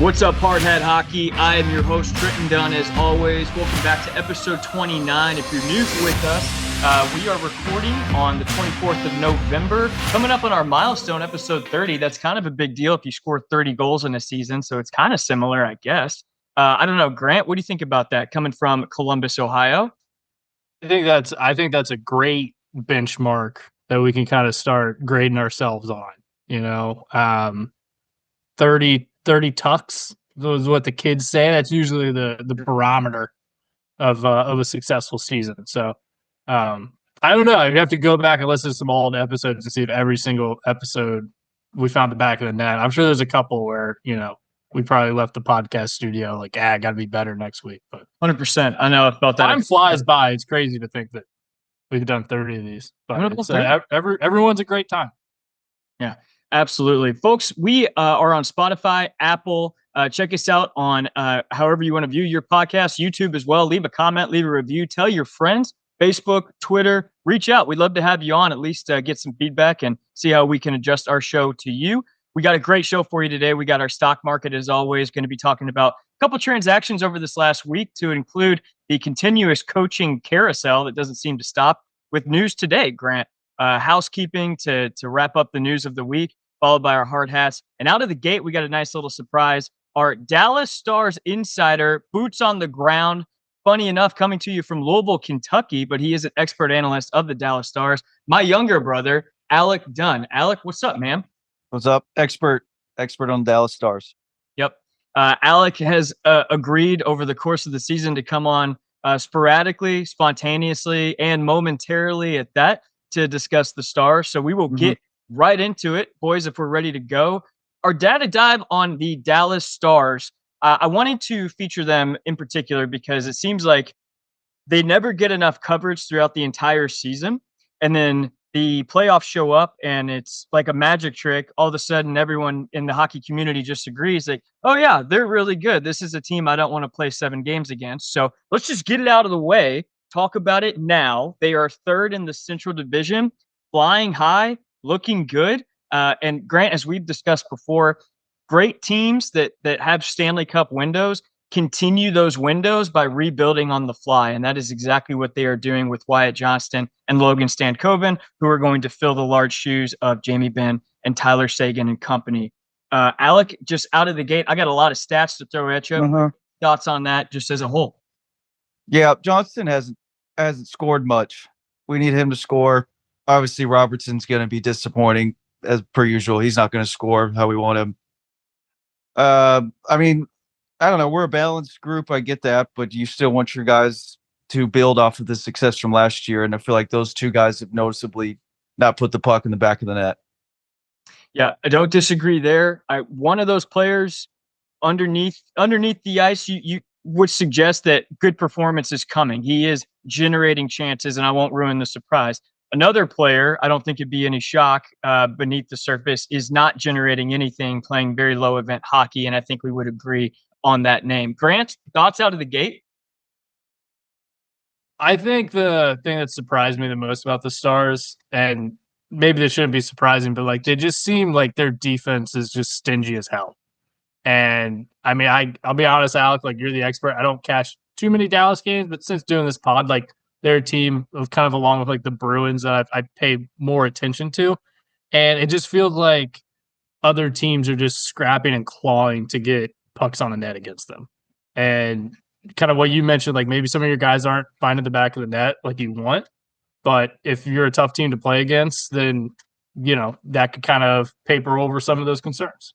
What's up, Hardhead Hockey? I am your host, Alec Dunn, as always. Welcome back to episode 29. If you're new with us, we are recording on the 24th of November. Coming up on our milestone, episode 30. That's kind of a big deal if you score 30 goals in a season, so it's kind of similar, I guess. I don't know, Grant, what do you think about that coming from Columbus, Ohio? I think that's a great benchmark that we can kind of start grading ourselves on. 30 tucks is what the kids say. That's usually the barometer of a successful season. So I don't know. I'd have to go back and listen to some old episodes to see if every single episode we found the back of the net. I'm sure there's a couple where we probably left the podcast studio like, I got to be better next week. But 100%. I know I felt that. Time flies by. It's crazy to think that we've done 30 of these, but everyone's a great time. Yeah, absolutely. Folks, we are on Spotify, Apple. Check us out on however you want to view your podcast, YouTube as well. Leave a comment, leave a review, tell your friends, Facebook, Twitter, reach out. We'd love to have you on, at least get some feedback and see how we can adjust our show to you. We got a great show for you today. We got our stock market, as always, going to be talking about a couple transactions over this last week to include the continuous coaching carousel that doesn't seem to stop with news today, Grant. Housekeeping to wrap up the news of the week, followed by our hard hats. And out of the gate, we got a nice little surprise. Our Dallas Stars insider, boots on the ground, funny enough, coming to you from Louisville, Kentucky, but he is an expert analyst of the Dallas Stars. My younger brother, Alec Dunn. Alec, what's up, man? What's up? Expert on Dallas Stars. Yep. Alec has agreed over the course of the season to come on sporadically, spontaneously, and momentarily at that to discuss the Stars. So we will get right into it, boys, if we're ready to go. Our data dive on the Dallas Stars, I wanted to feature them in particular because it seems like they never get enough coverage throughout the entire season. And then the playoffs show up and it's like a magic trick. All of a sudden, everyone in the hockey community just agrees like, oh yeah, they're really good. This is a team I don't want to play 7 games against. So let's just get it out of the way. Talk about it now. They are third in the Central Division, flying high, looking good. And Grant, as we've discussed before, great teams that have Stanley Cup windows continue those windows by rebuilding on the fly. And that is exactly what they are doing with Wyatt Johnston and Logan Stankoven, who are going to fill the large shoes of Jamie Benn and Tyler Seguin and company. Alec, just out of the gate, I got a lot of stats to throw at you. Thoughts on that just as a whole? Yeah, Johnston hasn't scored much. We need him to score. Obviously, Robertson's going to be disappointing as per usual. He's not going to score how we want him. I mean, I don't know. We're a balanced group. I get that, but you still want your guys to build off of the success from last year. And I feel like those two guys have noticeably not put the puck in the back of the net. Yeah, I don't disagree there. One of those players underneath the ice, you would suggest that good performance is coming. He is generating chances, and I won't ruin the surprise. Another player, I don't think it'd be any shock beneath the surface, is not generating anything, playing very low event hockey, and I think we would agree on that name. Grant, thoughts out of the gate? I think the thing that surprised me the most about the Stars, and maybe this shouldn't be surprising, but like they just seem like their defense is just stingy as hell. And I mean, I'll be honest, Alec, like you're the expert. I don't catch too many Dallas games, but since doing this pod, like they're a team of kind of along with like the Bruins that I pay more attention to. And it just feels like other teams are just scrapping and clawing to get pucks on the net against them. And kind of what you mentioned, like maybe some of your guys aren't finding the back of the net like you want. But if you're a tough team to play against, then, that could kind of paper over some of those concerns.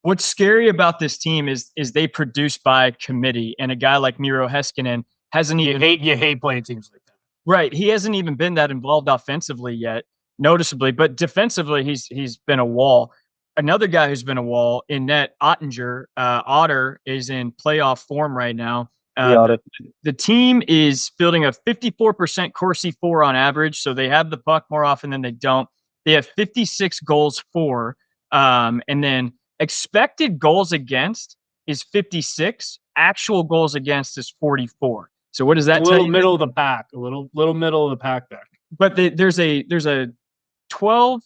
What's scary about this team is they produce by committee, and a guy like Miro Heiskanen hasn't even... You hate playing teams like that. Right. He hasn't even been that involved offensively yet, noticeably, but defensively, he's been a wall. Another guy who's been a wall in net, Otter is in playoff form right now. The team is fielding a 54% Corsi for on average, so they have the puck more often than they don't. They have 56 goals for, and then expected goals against is 56. Actual goals against is 44. So what does that tell you? A little middle of the pack. A little middle of the pack there. But there's a 12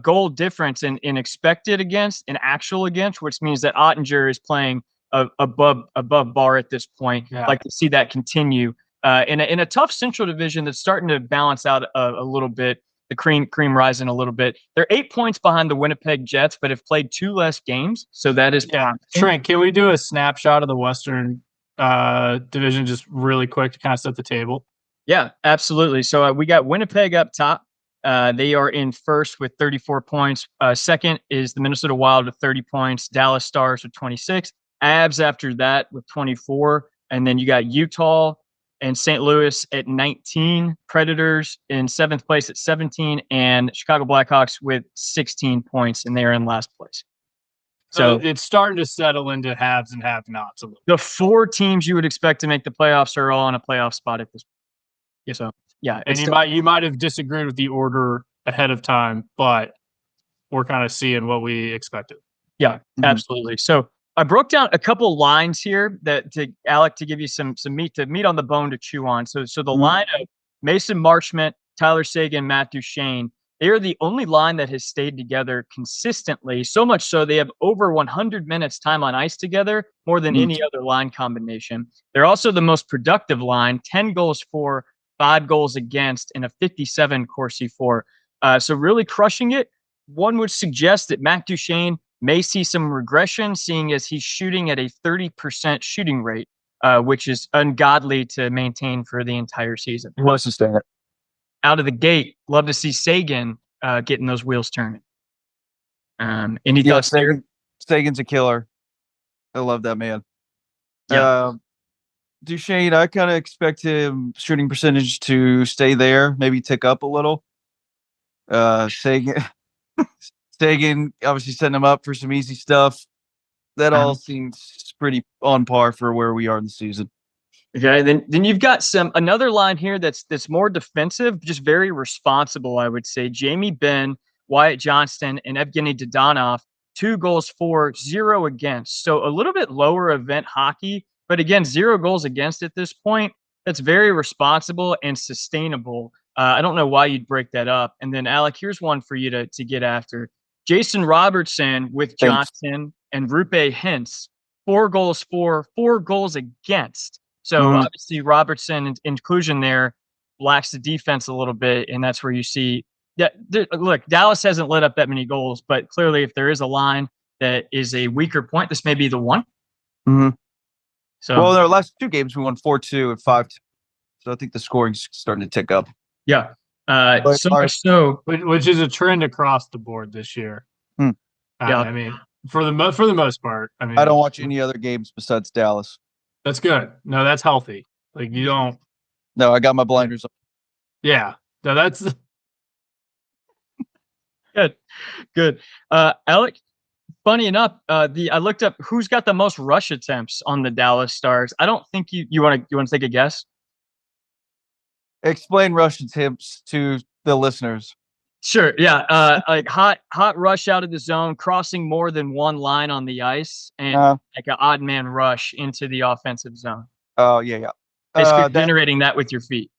goal difference in expected against and actual against, which means that Ottinger is playing above bar at this point. Yeah. Like to see that continue in a tough Central Division that's starting to balance out a little bit. The cream rising a little bit. They're 8 points behind the Winnipeg Jets, but have played 2 less games. So that is promising. Trent, can we do a snapshot of the Western Division just really quick to kind of set the table? Yeah, absolutely. So we got Winnipeg up top. They are in first with 34 points. Second is the Minnesota Wild with 30 points. Dallas Stars with 26. Abs after that with 24. And then you got Utah and St. Louis at 19. Predators in 7th place at 17. And Chicago Blackhawks with 16 points, and they're in last place. So it's starting to settle into haves and have-nots a little. The 4 teams you would expect to make the playoffs are all in a playoff spot at this point. Yeah, so yeah, and you might have disagreed with the order ahead of time, but we're kind of seeing what we expected. Yeah, absolutely. So I broke down a couple lines here Alec, to give you some meat on the bone to chew on. So the line of Mason Marchment, Tyler Seguin, Matt Duchene, they are the only line that has stayed together consistently. So much so they have over 100 minutes time on ice together, more than any other line combination. They're also the most productive line, 10 goals for, 5 goals against, and a 57 Corsi for. So really crushing it. One would suggest that Matt Duchene may see some regression, seeing as he's shooting at a 30% shooting rate, which is ungodly to maintain for the entire season. He wants to stay it. Out of the gate, love to see Seguin getting those wheels turning. Any thoughts there? Sagan's a killer. I love that man. Yeah. Duchene, I kind of expect him shooting percentage to stay there, maybe tick up a little. Seguin obviously setting him up for some easy stuff. That all seems pretty on par for where we are in the season. Okay, then you've got another line here that's more defensive, just very responsible, I would say. Jamie Benn, Wyatt Johnston, and Evgeny Dodonov, 2 goals for, 0 against. So a little bit lower event hockey, but again, 0 goals against at this point. That's very responsible and sustainable. I don't know why you'd break that up. And then Alec, here's one for you to get after. Jason Robertson with Johnson and Rupe Hintz, 4 goals for, 4 goals against. So obviously Robertson's inclusion there lacks the defense a little bit, and that's where you see that. Look, Dallas hasn't let up that many goals, but clearly if there is a line that is a weaker point, this may be the one. So, well, in our last 2 games, we won 4-2 and 5-2. So I think the scoring's starting to tick up. Yeah. Which is a trend across the board this year. Yeah. I mean, for the most part, I mean, I don't watch any other games besides Dallas. That's good. No, that's healthy. Like you don't. No, I got my blinders on. Yeah. No, that's good. Alec, funny enough, I looked up who's got the most rush attempts on the Dallas Stars. I don't think you want to take a guess. Explain rush attempts to the listeners. Sure. Yeah. Like hot rush out of the zone, crossing more than one line on the ice, and like an odd man rush into the offensive zone. Oh yeah. Basically generating that with your feet.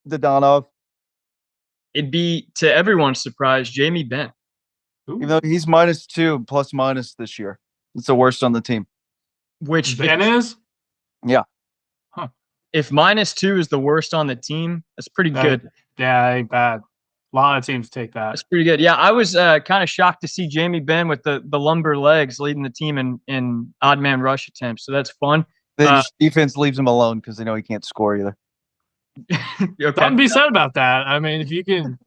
Dodonov. It'd be, to everyone's surprise, Jamie Benn. Even though he's -2 plus- this year. It's the worst on the team. Which Ben is? Yeah. Huh. If -2 is the worst on the team, that's pretty good. Yeah, ain't bad. A lot of teams take that. That's pretty good. Yeah, I was kind of shocked to see Jamie Benn with the lumber legs leading the team in odd man rush attempts. So that's fun. The defense leaves him alone because they know he can't score either. Okay. Something to be said about that. I mean, if you can,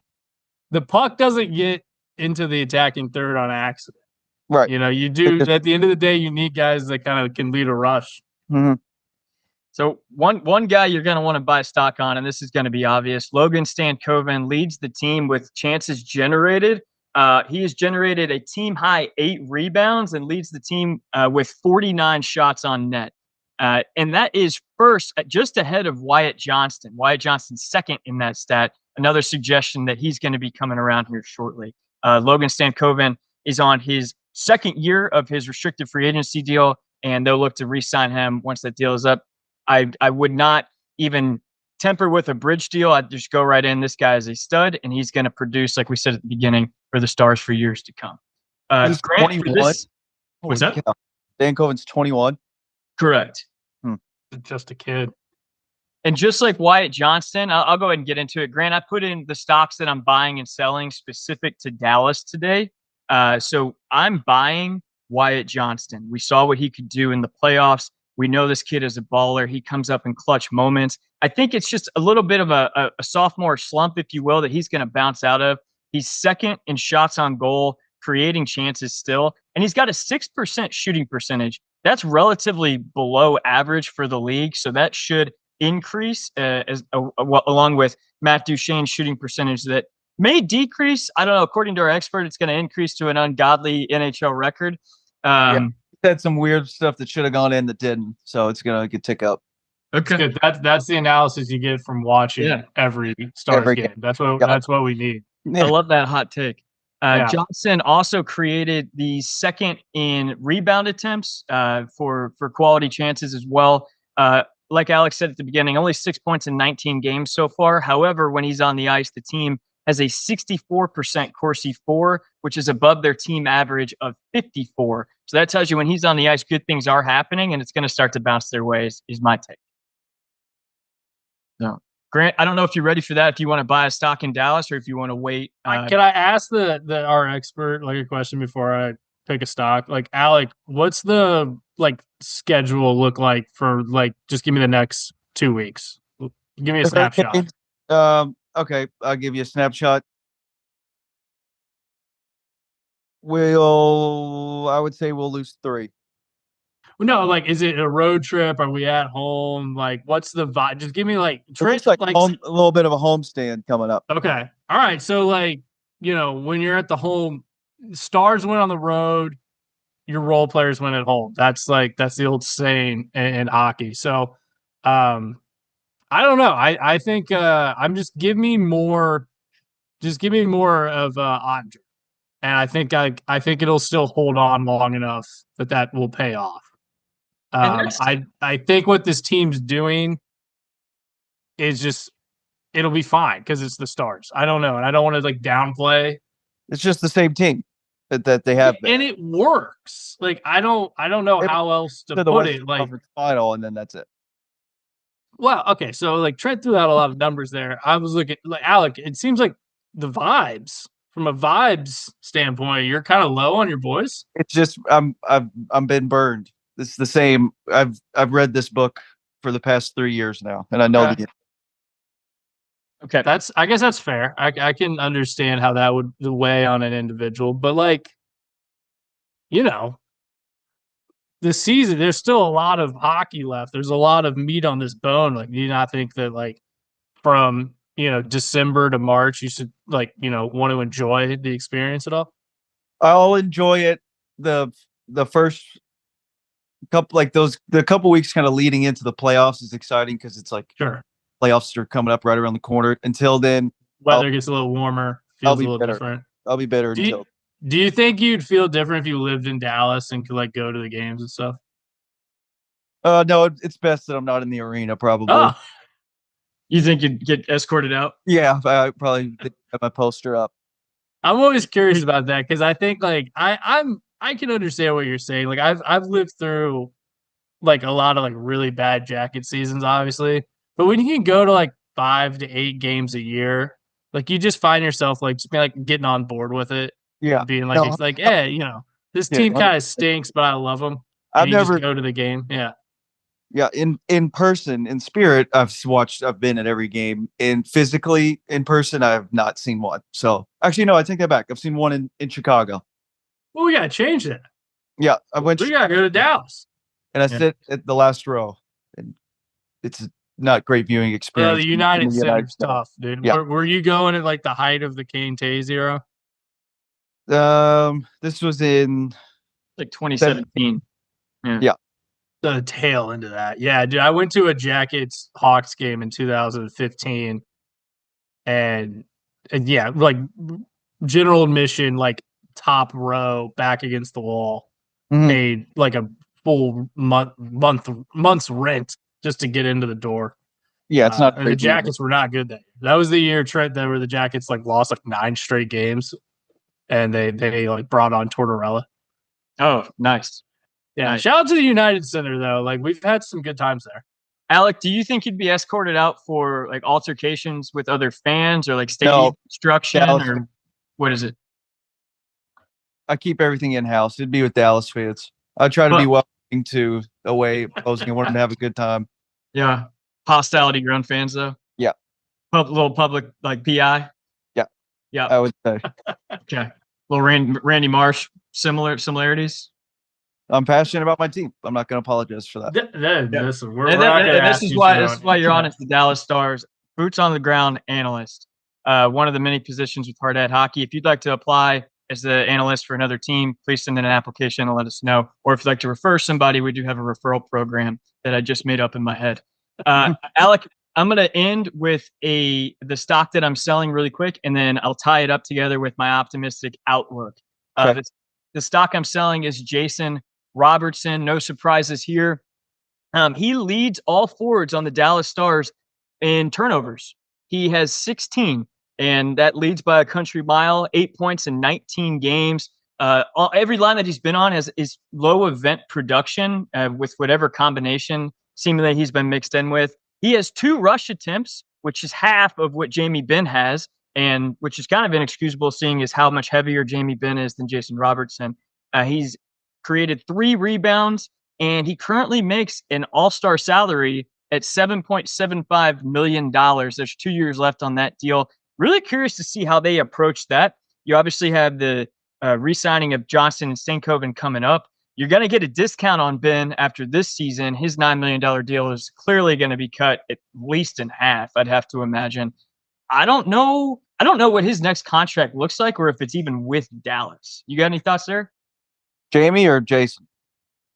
the puck doesn't get into the attacking third on accident. Right. You know, you do at the end of the day, you need guys that kind of can lead a rush. So one guy you're going to want to buy stock on, and this is going to be obvious, Logan Stankoven leads the team with chances generated. He has generated a team-high 8 rebounds and leads the team with 49 shots on net. And that is first, just ahead of Wyatt Johnston. Wyatt Johnston's second in that stat. Another suggestion that he's going to be coming around here shortly. Logan Stankoven is on his 2nd year of his restricted free agency deal, and they'll look to re-sign him once that deal is up. I would not even tempered with a bridge deal, I'd just go right in. This guy is a stud, and he's going to produce, like we said at the beginning, for the Stars for years to come. He's Grant, for 21. this, what's Holy that? cow. Dan Coven's 21. Correct. Just a kid. And just like Wyatt Johnston, I'll go ahead and get into it. Grant, I put in the stocks that I'm buying and selling specific to Dallas today. So I'm buying Wyatt Johnston. We saw what he could do in the playoffs. We know this kid is a baller. He comes up in clutch moments. I think it's just a little bit of a sophomore slump, if you will, that he's going to bounce out of. He's second in shots on goal, creating chances still, and he's got a 6% shooting percentage. That's relatively below average for the league, so that should increase along with Matt Duchene's shooting percentage that may decrease. I don't know. According to our expert, it's going to increase to an ungodly NHL record. He said some weird stuff that should have gone in that didn't, so it's going to tick up. Okay. Good. That's the analysis you get from watching every Stars game. That's what we need. I love that hot take. Johnson also created the second in rebound attempts for quality chances as well. Like Alex said at the beginning, only 6 points in 19 games so far. However, when he's on the ice, the team has a 64% Corsi for, which is above their team average of 54. So that tells you when he's on the ice, good things are happening, and it's going to start to bounce their way, is my take. So, Grant, I don't know if you're ready for that, if you want to buy a stock in Dallas or if you want to wait. Can I ask our expert like a question before I pick a stock? Like, Alec, what's the schedule look like for just give me the next 2 weeks? Give me a snapshot. Okay, I'll give you a snapshot. I would say we'll lose 3. No, is it a road trip? Are we at home? What's the vibe? Just give me It's a little bit of a homestand coming up. Okay. All right. So when you're at the home, Stars win on the road, your role players win at home. That's the old saying in hockey. So I don't know. I think I'm just give me more of Andre. And I think it'll still hold on long enough that will pay off. I think what this team's doing is just it'll be fine because it's the Stars. I don't know, and I don't want to downplay. It's just the same team that they have, and it works. I don't know how else to put it. Final, and then that's it. Well, okay, so Trent threw out a lot of numbers there. I was looking Alec. It seems like the vibes. From a vibes standpoint, you're kind of low on your boys. It's just I'm been burned. It's the same. I've read this book for the past 3 years now, and I know the game. Okay, I guess that's fair. I can understand how that would weigh on an individual, but this season there's still a lot of hockey left. There's a lot of meat on this bone. Do you not think that from December to March, you should want to enjoy the experience at all? I'll enjoy it. The first couple the couple weeks kind of leading into the playoffs is exciting because it's sure playoffs are coming up right around the corner. Until then, weather gets a little warmer, feels a little different. I'll be better until. Do you think you'd feel different if you lived in Dallas and could go to the games and stuff? No, it's best that I'm not in the arena. Probably. Oh. You think you'd get escorted out? Yeah, I probably have my poster up. I'm always curious about that because I think I can understand what you're saying. I've lived through a lot of really bad jacket seasons, obviously. But when you can go to 5 to 8 games a year, you just find yourself just getting on board with it. Yeah, being this team kind of stinks, but I love them. I've never just go to the game. Yeah. Yeah, in person, in spirit, I've been at every game. And physically, in person, I have not seen one. So actually, no, I take that back. I've seen one in Chicago. Well, we gotta change that. Yeah, we gotta go to Dallas. And I sit at the last row, and it's not great viewing experience. The United Center's tough, dude. Yeah. Were you going at the height of the Kane Taze era? This was in 2017. Yeah. The tail into that. Yeah, dude. I went to a Jackets Hawks game in 2015, and yeah, general admission, top row, back against the wall, paid a full month's rent just to get into the door. Yeah, it's not. And the Jackets were not good that year. That was the year, Trent, that where the Jackets like lost like 9 straight games, and they like brought on Tortorella. Oh, nice. Yeah, Nice. shout out to the United Center though. Like we've had some good times there. Alec, do you think you'd be escorted out for like altercations with other fans or like stadium construction or what is it? I keep everything in house. It'd be with Dallas fans. I try to be welcoming to away opposing and want them to have a good time. Yeah, hostility your own fans though. Yeah, little public like PI. Yeah, I would say. Okay, little Randy Marsh similarities. I'm passionate about my team. I'm not going to apologize for that. This is why you're on as the Dallas Stars boots on the ground analyst. One of the many positions with Hard Hat Hockey. If you'd like to apply as the analyst for another team, please send in an application and let us know. Or if you'd like to refer somebody, we do have a referral program that I just made up in my head. Alec, I'm going to end with the stock that I'm selling really quick, and then I'll tie it up together with my optimistic outlook. Okay. The stock I'm selling is Jason Robertson. No surprises here. He leads all forwards on the Dallas Stars in turnovers. He has 16, and that leads by a country mile, 8 points in 19 games. Every line that he's been on is low event production with whatever combination seemingly he's been mixed in with. He has 2 rush attempts, which is half of what Jamie Benn has, and which is kind of inexcusable seeing as how much heavier Jamie Benn is than Jason Robertson. He's created 3 rebounds, and he currently makes an all-star salary at $7.75 million. There's 2 years left on that deal. Really curious to see how they approach that. You obviously have the re-signing of Johnson and Stankoven coming up. You're going to get a discount on Ben after this season. His $9 million deal is clearly going to be cut at least in half, I'd have to imagine. I don't know what his next contract looks like or if it's even with Dallas. You got any thoughts there? Jamie or Jason?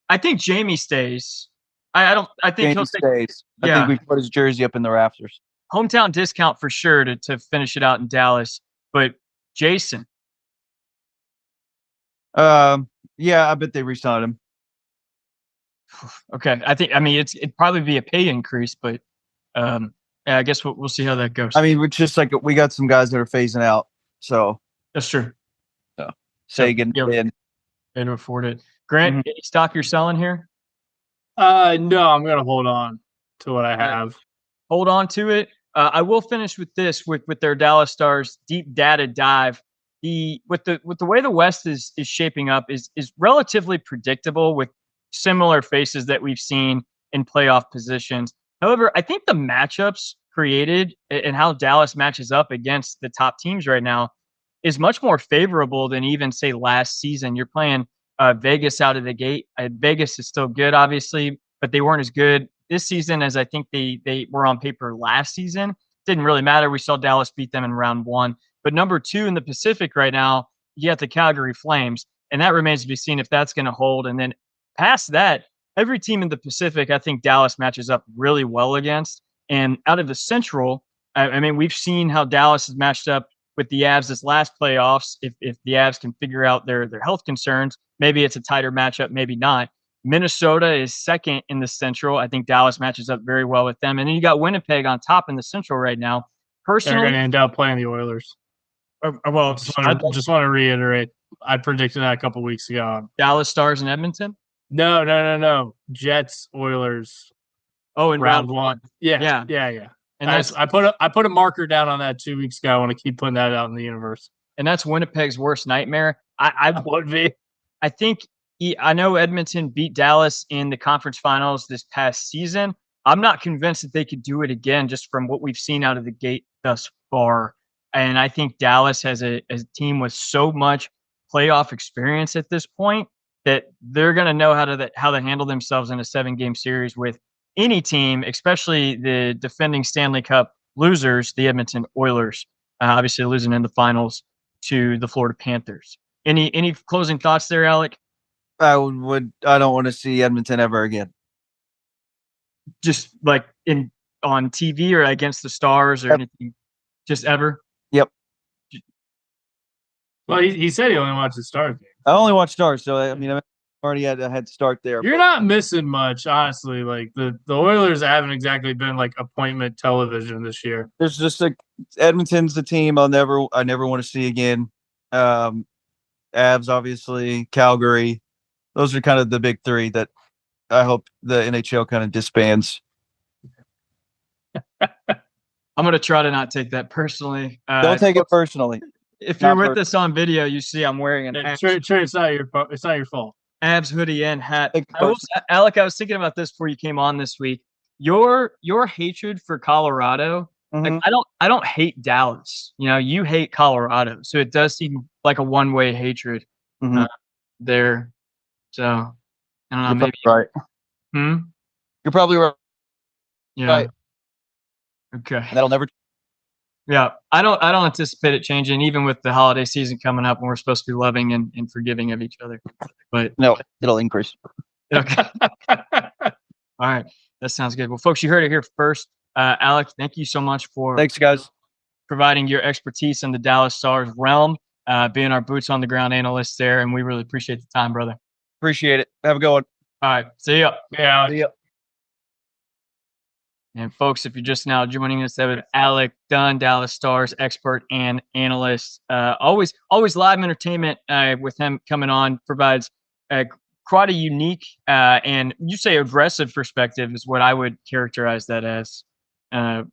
I think Jamie stays. I think Jamie he'll stays. Yeah. I think we put his jersey up in the rafters. Hometown discount for sure to finish it out in Dallas. But Jason. Yeah, I bet they re-signed him. Okay. It'd probably be a pay increase, but yeah, I guess we'll see how that goes. I mean, it's just like we got some guys that are phasing out. So that's true. So Sagan and afford it. Grant, any stock you're selling here? No, I'm gonna hold on to what I have. Hold on to it. I will finish with this with their Dallas Stars deep data dive. With the way the West is shaping up is relatively predictable with similar faces that we've seen in playoff positions. However, I think the matchups created and how Dallas matches up against the top teams right now is much more favorable than even say last season. You're playing Vegas out of the gate. Vegas is still good, obviously, but they weren't as good this season as I think they were on paper last season. Didn't really matter. We saw Dallas beat them in round 1. But number 2 in the Pacific right now, you got the Calgary Flames, and that remains to be seen if that's going to hold. And then past that, every team in the Pacific, I think Dallas matches up really well against. And out of the Central, I mean, we've seen how Dallas has matched up with the Avs this last playoffs. If the Avs can figure out their health concerns, maybe it's a tighter matchup, maybe not. Minnesota is second in the Central. I think Dallas matches up very well with them. And then you got Winnipeg on top in the Central right now. Personally, they're going to end up playing the Oilers. Well, just want to reiterate, I predicted that a couple weeks ago. Dallas Stars in Edmonton? No. Jets, Oilers. Oh, in round 1. Yeah. And I put a marker down on that 2 weeks ago. I want to keep putting that out in the universe. And that's Winnipeg's worst nightmare. I would be. I think I know Edmonton beat Dallas in the conference finals this past season. I'm not convinced that they could do it again just from what we've seen out of the gate thus far. And I think Dallas has a team with so much playoff experience at this point that they're going to know how to handle themselves in a 7-game series with any team, especially the defending Stanley Cup losers, the Edmonton Oilers, obviously losing in the finals to the Florida Panthers. Any closing thoughts there, Alec? I don't want to see Edmonton ever again. Just like on TV or against the Stars or anything, just ever. Yep. Well, he said he only watched the Stars game. I only watch Stars, so I mean, already had a head start there. You're not missing much, honestly. Like the Oilers haven't exactly been like appointment television this year. There's just Edmonton's the team I never want to see again. Avs, obviously, Calgary. Those are kind of the big three that I hope the NHL kind of disbands. I'm going to try to not take that personally. Don't take it personally. If you're with us on video, you see I'm wearing an it's not your fault. Avs hoodie and hat. Alec, I was thinking about this before you came on this week. Your hatred for Colorado, like, I don't hate Dallas. You know, you hate Colorado, so it does seem like a one-way hatred there. So I don't know. You're maybe right. You're probably right. Yeah. Right. Okay. And that'll never. Yeah, I don't anticipate it changing, even with the holiday season coming up, and we're supposed to be loving and forgiving of each other. But no, it'll increase. Okay. All right, that sounds good. Well, folks, you heard it here first. Alec, thank you so much for providing your expertise in the Dallas Stars realm, being our boots on the ground analyst there, and we really appreciate the time, brother. Appreciate it. Have a good one. All right, see ya. Yeah. See ya. And folks, if you're just now joining us, that was Alec Dunn, Dallas Stars expert and analyst. Always live entertainment with him coming on, provides quite a unique and you say aggressive perspective is what I would characterize that as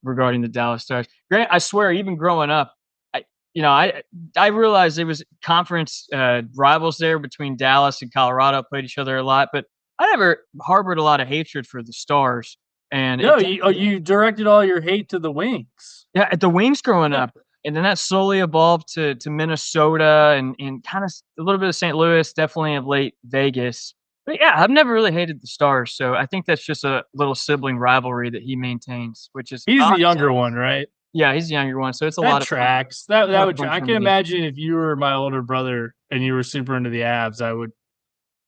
regarding the Dallas Stars. Grant, I swear, even growing up, I realized there was conference rivals there between Dallas and Colorado, played each other a lot, but I never harbored a lot of hatred for the Stars. And no, you directed all your hate to the Wings. Yeah, at the Wings growing up, and then that slowly evolved to Minnesota and kind of a little bit of St. Louis, definitely of late Vegas. But yeah, I've never really hated the Stars, so I think that's just a little sibling rivalry that he maintains, which is he's the younger one, right? Yeah, he's the younger one, so it's a that lot of tracks. That would. I can imagine if you were my older brother and you were super into the Avs, I would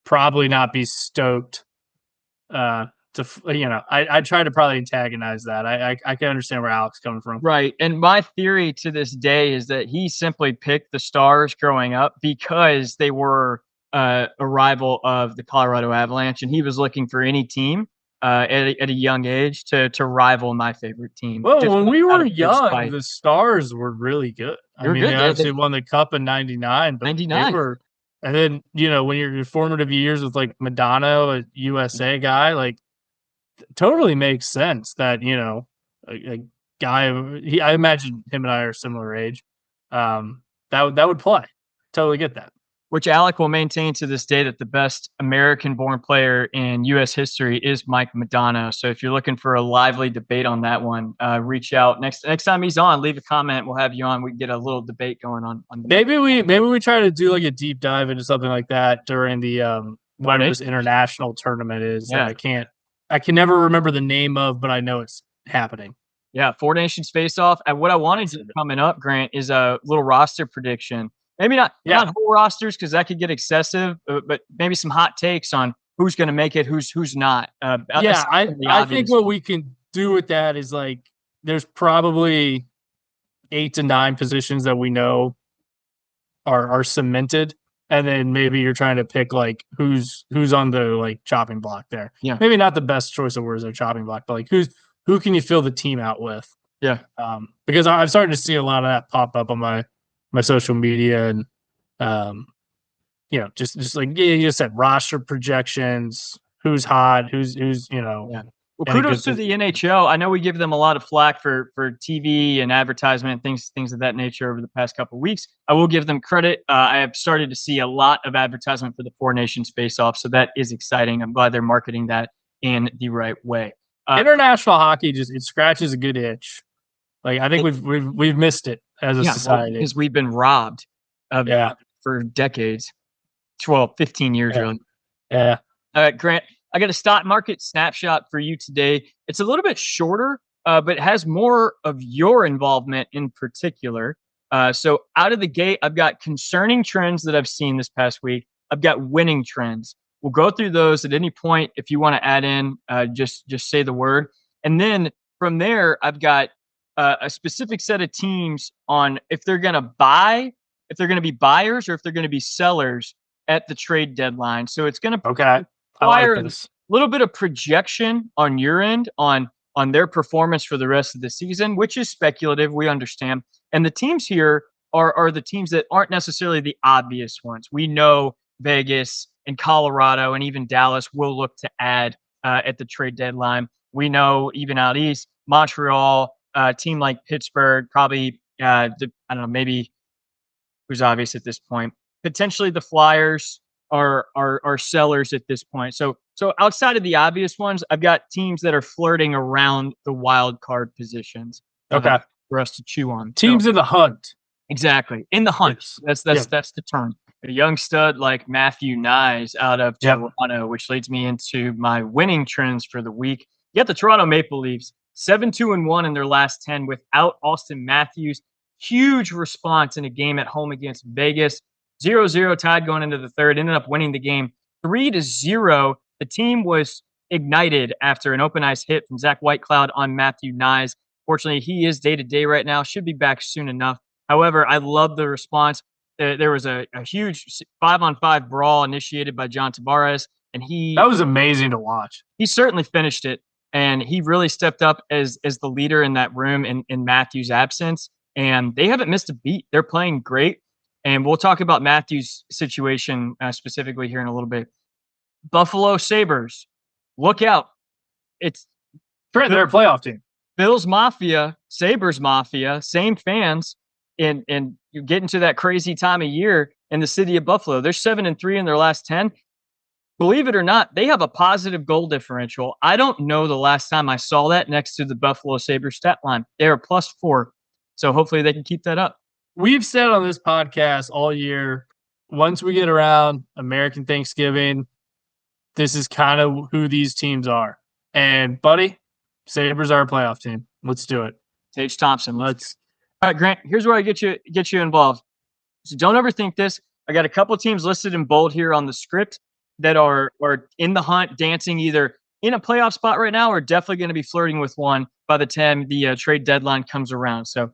probably not be stoked. I try to probably antagonize that. I can understand where Alec's coming from. Right. And my theory to this day is that he simply picked the Stars growing up because they were a rival of the Colorado Avalanche, and he was looking for any team at a young age to rival my favorite team. Well, when we were young, the Stars were really good. They obviously won the Cup in '99, but 99. They were. And then, when your formative years with like Madonna, a USA guy, like, totally makes sense that a guy. I imagine him and I are similar age. That would play. Totally get that. Which Alec will maintain to this day that the best American-born player in U.S. history is Mike Madonna. So if you're looking for a lively debate on that one, reach out next time he's on. Leave a comment. We'll have you on. We can get a little debate going on. Maybe we try to do like a deep dive into something like that during the whatever this international tournament is. Yeah. I can never remember the name of, but I know it's happening. Yeah, Four Nations face-off. And what I wanted to coming up, Grant, is a little roster prediction. Maybe not whole rosters because that could get excessive, but maybe some hot takes on who's going to make it, who's not. I think what we can do with that is like there's probably 8 to 9 positions that we know are cemented. And then maybe you're trying to pick like who's on the like chopping block there. Yeah. Maybe not the best choice of words there, chopping block, but like who can you fill the team out with? Yeah. Because I'm starting to see a lot of that pop up on my social media and just like you just said, roster projections, who's hot, who's Yeah. Well, kudos to the NHL. I know we give them a lot of flack for TV and advertisement, things of that nature over the past couple of weeks. I will give them credit. I have started to see a lot of advertisement for the Four Nations face-off, so that is exciting. I'm glad they're marketing that in the right way. International hockey it scratches a good itch. Like I think we've missed it as a society because we've been robbed of it for decades, 12, 15 years really. Yeah. All right, Grant. I got a stock market snapshot for you today. It's a little bit shorter, but it has more of your involvement in particular. So out of the gate, I've got concerning trends that I've seen this past week. I've got winning trends. We'll go through those at any point. If you want to add in, just say the word. And then from there, I've got a specific set of teams on if they're going to buy, if they're going to be buyers or if they're going to be sellers. at the trade deadline. So it's going to Okay. I require like this. a little bit of projection on your end on their performance for the rest of the season, which is speculative. We understand. And the teams here are the teams that aren't necessarily the obvious ones. We know Vegas and Colorado and even Dallas will look to add at the trade deadline. We know even out east, Montreal, a team like Pittsburgh, probably I don't know, maybe who's obvious at this point. Potentially the Flyers are sellers at this point. So outside of the obvious ones, I've got teams that are flirting around the wild card positions. Okay. For us to chew on. Teams in the hunt. Exactly. In the hunt. Yes. That's the term. A young stud like Matthew Nyes out of Toronto, which leads me into my winning trends for the week. You got the Toronto Maple Leafs, 7-2-1 in their last 10 without Austin Matthews. Huge response in a game at home against Vegas. 0-0 tied going into the third. Ended up winning the game 3-0. The team was ignited after an open ice hit from Zach Whitecloud on Matthew Nyes. Fortunately, he is day-to-day right now. Should be back soon enough. However, I love the response. There was a huge 5-on-5 brawl initiated by John Tavares, and that was amazing to watch. He certainly finished it, and he really stepped up as the leader in that room in Matthews' absence. And they haven't missed a beat. They're playing great, and we'll talk about Matthews' situation specifically here in a little bit. Buffalo Sabres, look out! It's they're a playoff team. Bills Mafia, Sabres Mafia, same fans. And you get into that crazy time of year in the city of Buffalo. They're 7-3 in their last 10. Believe it or not, they have a positive goal differential. I don't know the last time I saw that next to the Buffalo Sabres stat line. They are +4. So hopefully they can keep that up. We've said on this podcast all year, once we get around American Thanksgiving, this is kind of who these teams are. And buddy, Sabres are a playoff team. Let's do it. Tage Thompson, let's. All right, Grant, here's where I get you involved. So don't overthink this. I got a couple teams listed in bold here on the script that are in the hunt, dancing either in a playoff spot right now or definitely going to be flirting with one by the time the trade deadline comes around. So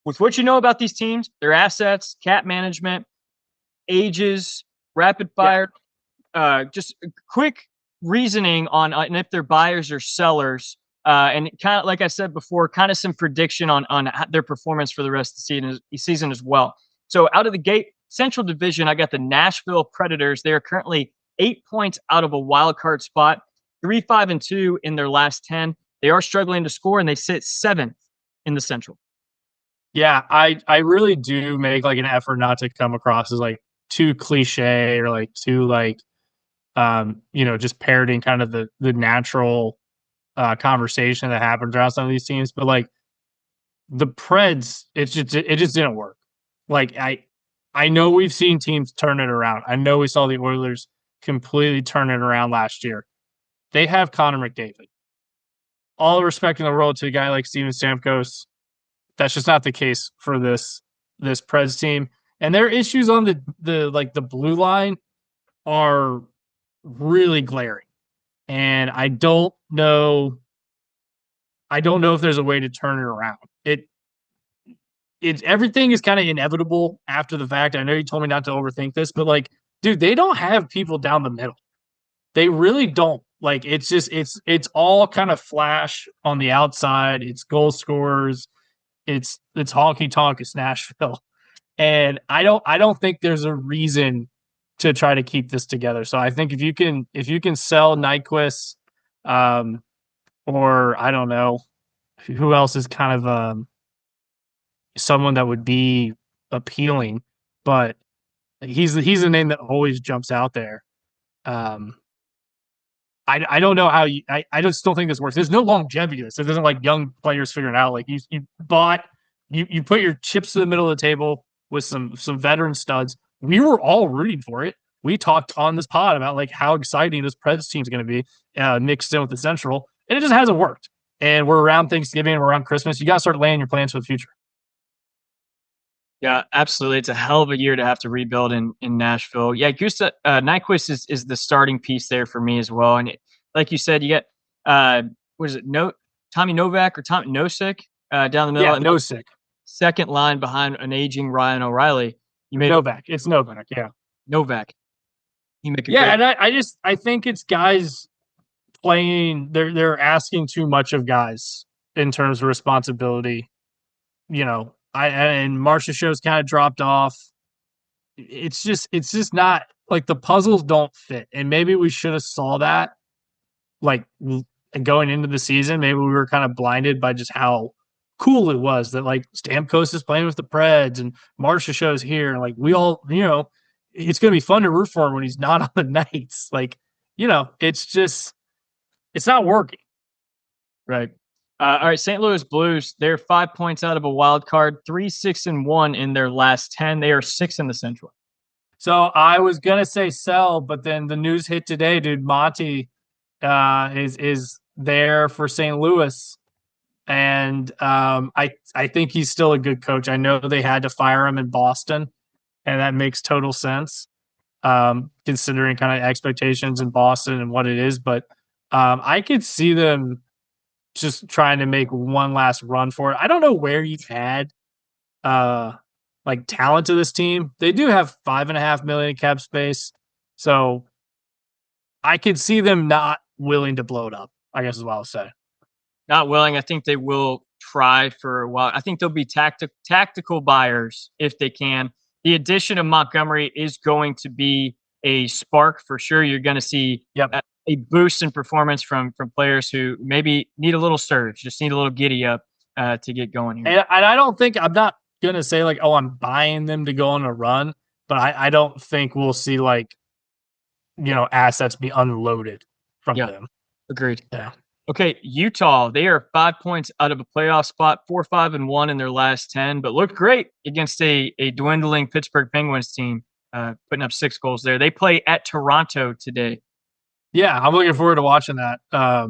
with what you know about these teams, their assets, cap management, ages, rapid fire, just quick reasoning on if they're buyers or sellers. And kind of like I said before, kind of some prediction on their performance for the rest of the season as well. So out of the gate, Central Division, I got the Nashville Predators. They are currently 8 points out of a wild card spot, 3-5-2 in their last 10. They are struggling to score, and they sit 7th in the Central. Yeah, I really do make like an effort not to come across as like too cliche or like too like just parroting kind of the natural conversation that happens around some of these teams. But like the Preds, it just didn't work. Like I know we've seen teams turn it around. I know we saw the Oilers completely turn it around last year. They have Connor McDavid. All the respect in the world to a guy like Steven Stamkos. That's just not the case for this Preds team. And their issues on the blue line are really glaring. And I don't know if there's a way to turn it around. It's everything is kind of inevitable after the fact. I know you told me not to overthink this, but like, dude, they don't have people down the middle. They really don't. Like, it's all kind of flash on the outside. It's goal scorers. It's honky tonk. It's Nashville, and I don't think there's a reason to try to keep this together. So I think if you can sell Nyquist, or I don't know who else is kind of someone that would be appealing, but he's the name that always jumps out there. I don't know how I just don't think this works. There's no longevity to this. It doesn't like young players figuring out. Like you put your chips to the middle of the table with some veteran studs. We were all rooting for it. We talked on this pod about like how exciting this Preds team is going to be mixed in with the Central, and it just hasn't worked. And we're around Thanksgiving, we're around Christmas. You got to start laying your plans for the future. Yeah, absolutely. It's a hell of a year to have to rebuild in Nashville. Yeah, Nyquist is the starting piece there for me as well. And like you said, you get Tommy Novak or Tommy Nosek down the middle. Yeah, Nosek. Second line behind an aging Ryan O'Reilly. Novak. It's Novak. Yeah, Novak. He make a Yeah, great. and I think it's guys playing. They're asking too much of guys in terms of responsibility. And Marcia show's kind of dropped off. It's just not like the puzzles don't fit, and maybe we should have saw that like going into the season. Maybe we were kind of blinded by just how cool it was that like Stamkos is playing with the Preds and Marcia shows here, and like we all, it's gonna be fun to root for him when he's not on the Knights. Like, it's not working. Right. All right, St. Louis Blues. They're 5 points out of a wild card, 3-6-1 in their last 10. They are 6 in the Central. So I was gonna say sell, but then the news hit today, dude. Monty is there for St. Louis, and I think he's still a good coach. I know they had to fire him in Boston, and that makes total sense, considering kind of expectations in Boston and what it is. But I could see them just trying to make one last run for it. I don't know where you've had like talent to this team. They do have $5.5 million in cap space, so I could see them not willing to blow it up, I guess is what I'll say. Not willing. I think they will try for a while. I think they'll be tactical buyers if they can. The addition of Montgomery is going to be a spark for sure. You're going to see a boost in performance from players who maybe need a little surge, just need a little giddy up to get going here. And I don't think I'm not going to say like, oh, I'm buying them to go on a run, but I don't think we'll see like, assets be unloaded from them. Agreed. Yeah. Okay, Utah, they are 5 points out of a playoff spot, 4-5-1 in their last 10, but looked great against a dwindling Pittsburgh Penguins team, putting up 6 goals there. They play at Toronto today. Yeah, I'm looking forward to watching that. I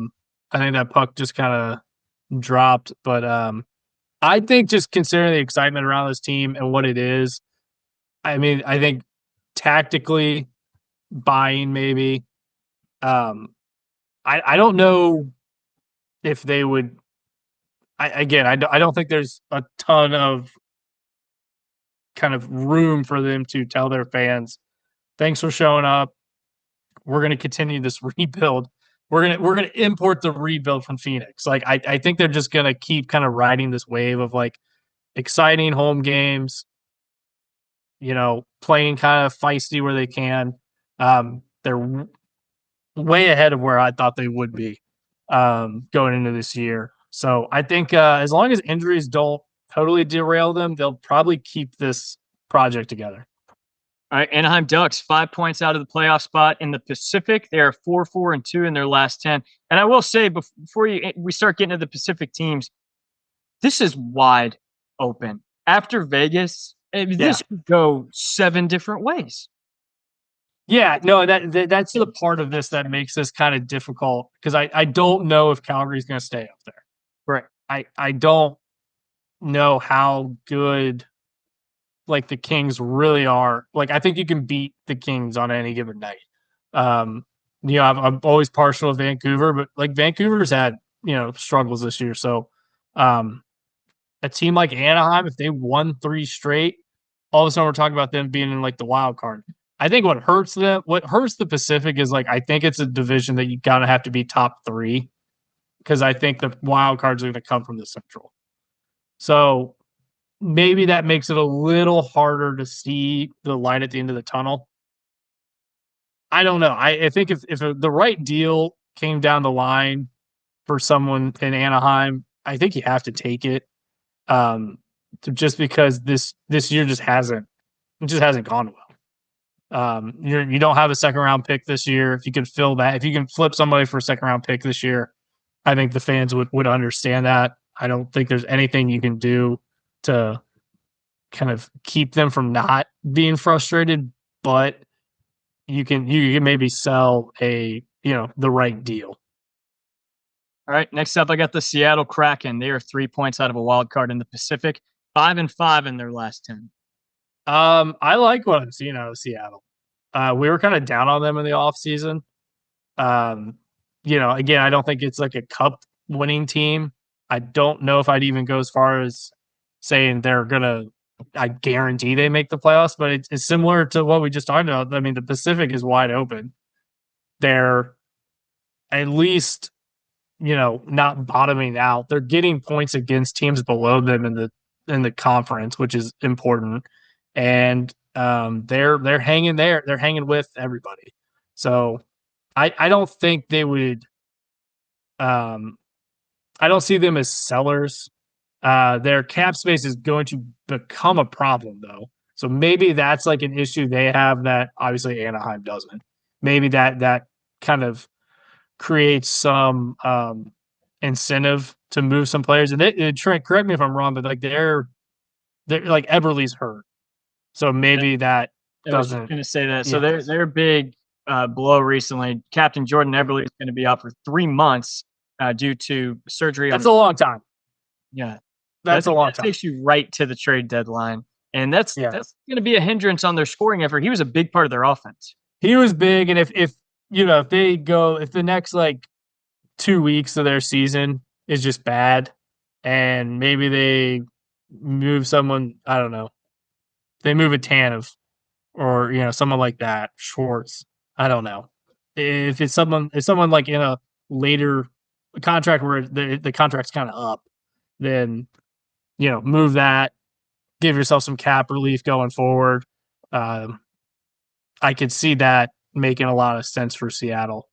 think that puck just kind of dropped, but I think just considering the excitement around this team and what it is, I mean, I think tactically buying maybe. I don't know if they would. I don't think there's a ton of kind of room for them to tell their fans, "Thanks for showing up. We're going to continue this rebuild. We're gonna import the rebuild from Phoenix." Like I think they're just gonna keep kind of riding this wave of like exciting home games, playing kind of feisty where they can. They're way ahead of where I thought they would be going into this year. So I think as long as injuries don't totally derail them, they'll probably keep this project together. All right, Anaheim Ducks, 5 points out of the playoff spot in the Pacific. They are 4-4-2 in their last 10. And I will say, before we start getting to the Pacific teams, this is wide open. After Vegas, this could go 7 different ways. Yeah, no, that's the part of this that makes this kind of difficult because I don't know if Calgary's going to stay up there. Right. I don't know how good like the Kings really are. Like I think you can beat the Kings on any given night. I'm always partial to Vancouver, but like Vancouver's had struggles this year. So a team like Anaheim, if they won 3 straight, all of a sudden we're talking about them being in like the wild card. I think what hurts the Pacific is like I think it's a division that you gotta have to be top 3 because I think the wild cards are going to come from the Central. So maybe that makes it a little harder to see the light at the end of the tunnel. I don't know. I think if the right deal came down the line for someone in Anaheim, I think you have to take it. Just because this year just hasn't gone well. You don't have a second round pick this year. If you can fill that, if you can flip somebody for a second round pick this year, I think the fans would understand that. I don't think there's anything you can do to kind of keep them from not being frustrated, but you can maybe sell the right deal. All right, next up, I got the Seattle Kraken. They are 3 points out of a wild card in the Pacific, 5-5 in their last 10. I like what I'm seeing out of Seattle. We were kind of down on them in the offseason. Again, I don't think it's like a cup winning team. I don't know if I'd even go as far as saying they're going to I guarantee they make the playoffs, but it's similar to what we just talked about. I mean, the Pacific is wide open. They're at least, not bottoming out. They're getting points against teams below them in the conference, which is important. And they're hanging there. They're hanging with everybody. So I don't think they would. I don't see them as sellers. Their cap space is going to become a problem, though. So maybe that's like an issue they have that obviously Anaheim doesn't. Maybe that kind of creates some incentive to move some players. And Trent, correct me if I'm wrong, but like they're like Eberle's hurt, so maybe that I was doesn't. going to say that. Yeah. So their big blow recently. Captain Jordan Eberle is going to be out for 3 months due to surgery. That's a long time. Yeah, that's a long that time. takes you right to the trade deadline, and that's going to be a hindrance on their scoring effort. He was a big part of their offense. He was big, and if the next like 2 weeks of their season is just bad, and maybe they move someone, I don't know, they move a Tanev or someone like that, Schwartz. I don't know if it's someone like in a later contract where the contract's kind of up, then move that, give yourself some cap relief going forward. I could see that making a lot of sense for Seattle.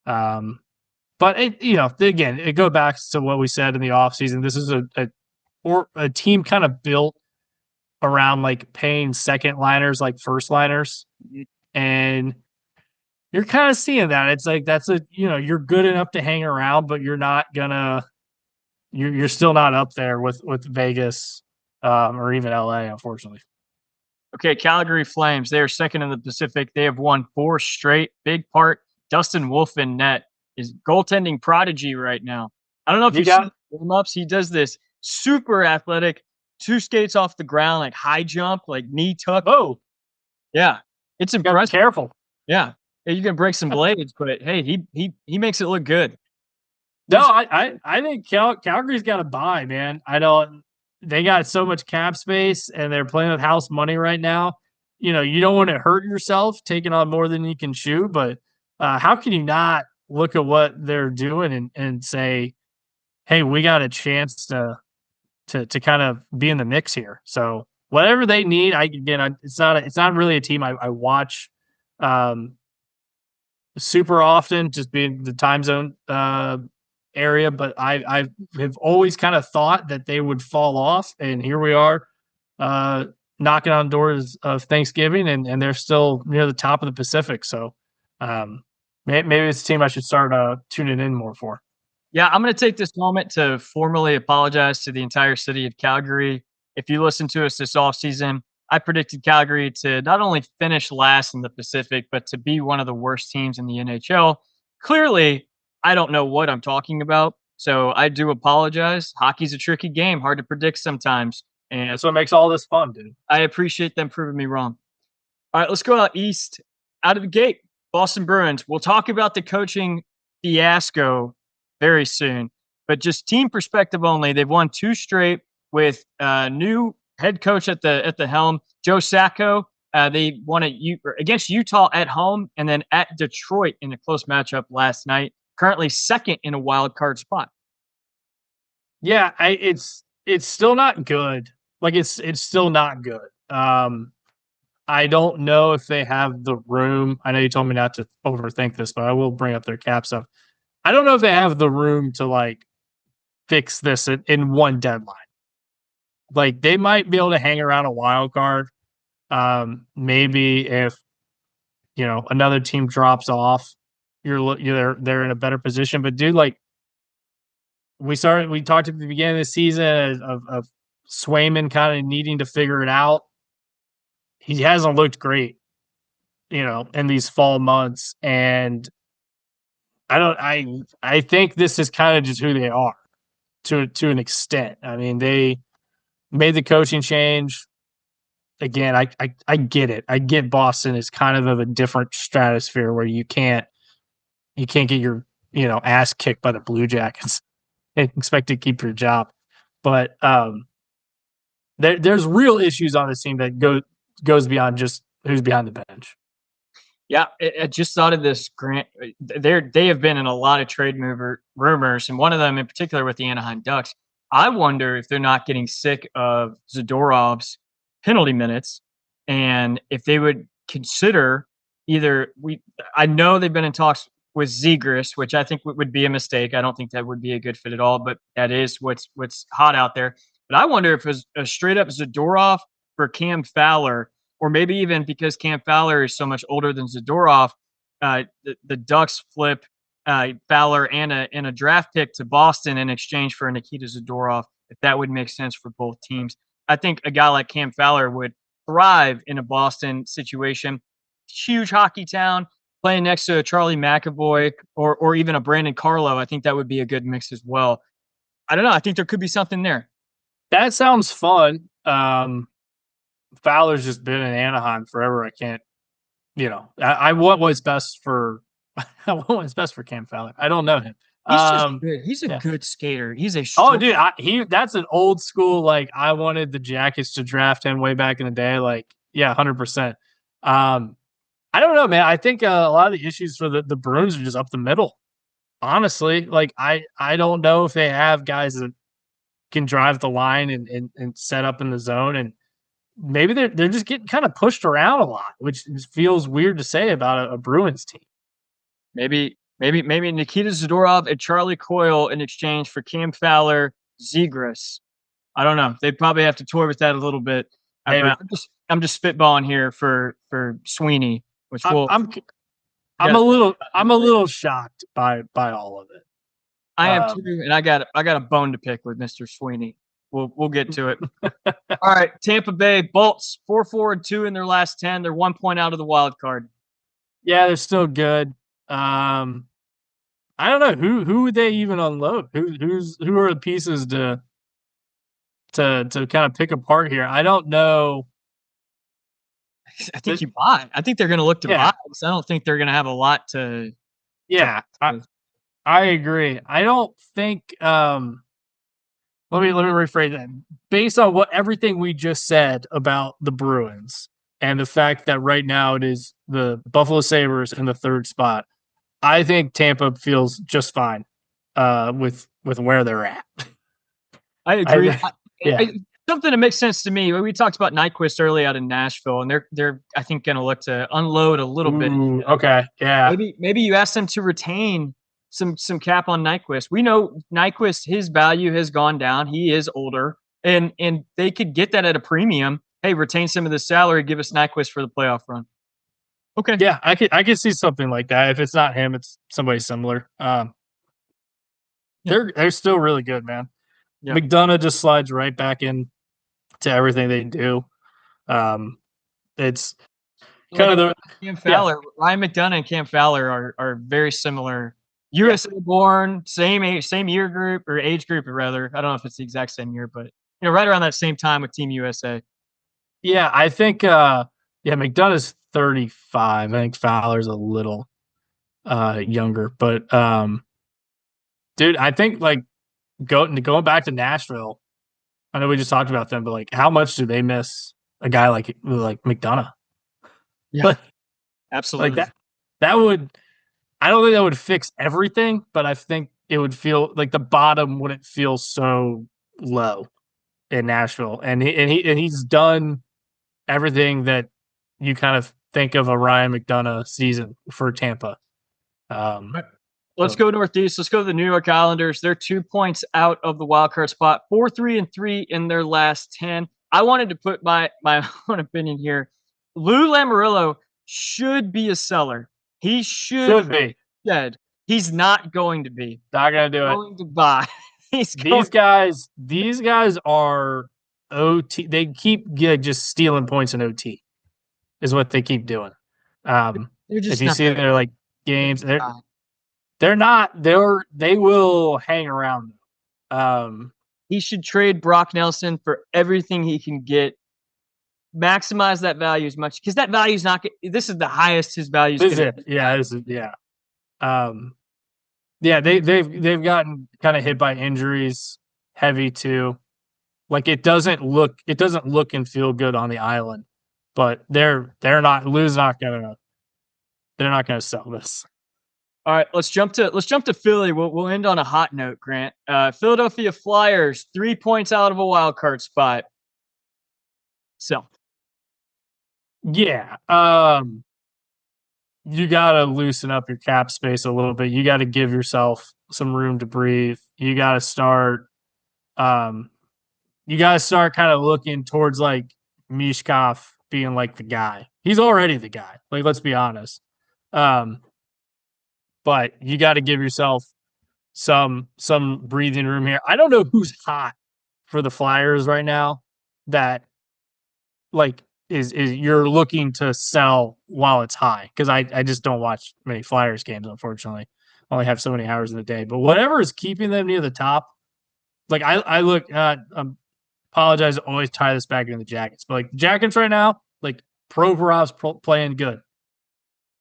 But again, it goes back to what we said in the offseason. This is a team kind of built around like paying second liners like first liners, and you're kind of seeing that. It's like you're good enough to hang around, but you're not gonna. You're still not up there with Vegas or even LA, unfortunately. Okay, Calgary Flames. They are second in the Pacific. They have won 4 straight. Big part, Dustin Wolf in net is goaltending prodigy right now. I don't know if you see warm-ups. He does this super athletic 2 skates off the ground, like high jump, like knee tuck. Oh, yeah, it's impressive. Careful. Yeah, you can break some blades, but hey, he makes it look good. No, I think Calgary's got to buy, man. They got so much cap space and they're playing with house money right now. You don't want to hurt yourself taking on more than you can chew, but how can you not look at what they're doing and say, hey, we got a chance to kind of be in the mix here. So whatever they need, it's not really a team I watch super often, just being the time zone area, but I have always kind of thought that they would fall off, and here we are knocking on doors of Thanksgiving, and they're still near the top of the Pacific. So maybe it's a team I should start tuning in more for. Yeah, I'm going to take this moment to formally apologize to the entire city of Calgary. If you listen to us this offseason, I predicted Calgary to not only finish last in the Pacific, but to be one of the worst teams in the NHL. Clearly, I don't know what I'm talking about, so I do apologize. Hockey's a tricky game, hard to predict sometimes. And that's what makes all this fun, dude. I appreciate them proving me wrong. All right, let's go out east. Out of the gate, Boston Bruins. We'll talk about the coaching fiasco very soon, but just team perspective only. They've won 2 straight with new head coach at the helm, Joe Sacco. They won against Utah at home and then at Detroit in a close matchup last night. Currently second in a wild card spot. Yeah, it's still not good. Like it's still not good. I don't know if they have the room. I know you told me not to overthink this, but I will bring up their cap stuff. I don't know if they have the room to like fix this in one deadline. Like they might be able to hang around a wild card. Maybe if another team drops off, they're in a better position. But dude, like we talked at the beginning of the season of Swayman kind of needing to figure it out. He hasn't looked great, in these fall months, and I think this is kind of just who they are to an extent. I mean, they made the coaching change. Again, I get it. I get Boston is kind of a different stratosphere where you can't get your ass kicked by the Blue Jackets and expect to keep your job. But there's real issues on this team that goes beyond just who's behind the bench. Yeah, I just thought of this, Grant. They have been in a lot of trade mover rumors, and one of them in particular with the Anaheim Ducks. I wonder if they're not getting sick of Zadorov's penalty minutes, and if they would consider either we. I know they've been in talks with Zegras, which I think would be a mistake. I don't think that would be a good fit at all, but that is what's hot out there. But I wonder if a straight up Zadorov for Cam Fowler, or maybe even because Cam Fowler is so much older than Zadorov, the Ducks flip Fowler and a draft pick to Boston in exchange for Nikita Zadorov, if that would make sense for both teams. I think a guy like Cam Fowler would thrive in a Boston situation. Huge hockey town, playing next to a Charlie McAvoy or even a Brandon Carlo. I think that would be a good mix as well. I don't know. I think there could be something there. That sounds fun. Fowler's just been in Anaheim forever. I can't, I want what's best for I want what's best for Cam Fowler. I don't know him. He's just good. He's a good skater. He's a dude, that's an old school, like, I wanted the Jackets to draft him way back in the day. Like, yeah, 100%. I don't know, man. I think a lot of the issues for the Bruins are just up the middle. Honestly, like, I don't know if they have guys that can drive the line and set up in the zone, and maybe they're just getting kind of pushed around a lot, which feels weird to say about a Bruins team. Maybe Nikita Zadorov and Charlie Coyle in exchange for Cam Fowler, Zegras. I don't know. They probably have to toy with that a little bit. I'm just spitballing here for Sweeney, which I'm a little shocked by all of it. I am too, and I got a bone to pick with Mr. Sweeney. We'll get to it. All right, Tampa Bay Bolts 4-4-2 in their last 10. They're 1 point out of the wild card. Yeah, they're still good. I don't know who would they even unload. Who are the pieces to kind of pick apart here? I don't know. I think you buy. I think they're going to look to buy. So I don't think they're going to have a lot to. Yeah, I agree. I don't think. Let me rephrase that. Based on everything we just said about the Bruins and the fact that right now it is the Buffalo Sabres in the third spot, I think Tampa feels just fine with where they're at. I agree. Something that makes sense to me. We talked about Nyquist early out in Nashville, and they're I think going to look to unload a little bit. Okay, yeah. Maybe you ask them to retain some cap on Nyquist. We know Nyquist, his value has gone down. He is older, and they could get that at a premium. Hey, retain some of the salary, give us Nyquist for the playoff run. Okay. Yeah, I could see something like that. If it's not him, it's somebody similar. They're still really good, man. Yeah. McDonough just slides right back in to everything they do. It's kind of Cam Fowler, Ryan McDonough and Cam Fowler are very similar. USA born, same year group or age group, rather. I don't know if it's the exact same year, but right around that same time with Team USA. Yeah, I think McDonough's 35. I think Fowler's a little younger, but dude, I think like going back to Nashville, I know we just talked about them, but like, how much do they miss a guy like McDonough? Yeah, absolutely. Like that would. I don't think that would fix everything, but I think it would feel like the bottom wouldn't feel so low in Nashville, and he's done everything that you kind of think of a Ryan McDonough season for Tampa. Let's go northeast. Let's go to the New York Islanders. They're 2 points out of the wild card spot, 4-3-3 in their last 10. I wanted to put my own opinion here. Lou Lamoriello should be a seller. He should be. Dead. He's not going to be. Not going to do it. Going to buy. These guys are OT. They keep just stealing points in OT. Is what they keep doing. If you see their like games, they're not. They will hang around. He should trade Brock Nelson for everything he can get. Maximize that value as much, because that value is not. This is the highest his value is. Yeah, this is they've gotten kind of hit by injuries, heavy too. Like it doesn't look and feel good on the island, but they're not gonna sell this. All right, let's jump to Philly. We'll end on a hot note, Grant. Philadelphia Flyers, 3 points out of a wild card spot. So, yeah, you gotta loosen up your cap space a little bit. You got to give yourself some room to breathe. You got to start kind of looking towards like Mishkov being like the guy. He's already the guy. Like, let's be honest. But you got to give yourself some breathing room here. I don't know who's hot for the Flyers right now that like is you're looking to sell while it's high, because I just don't watch many Flyers games, unfortunately. I only have so many hours in the day. But whatever is keeping them near the top, like I look at apologize to always tie this back into the Jackets, but like the Jackets right now, like Provorov's playing good.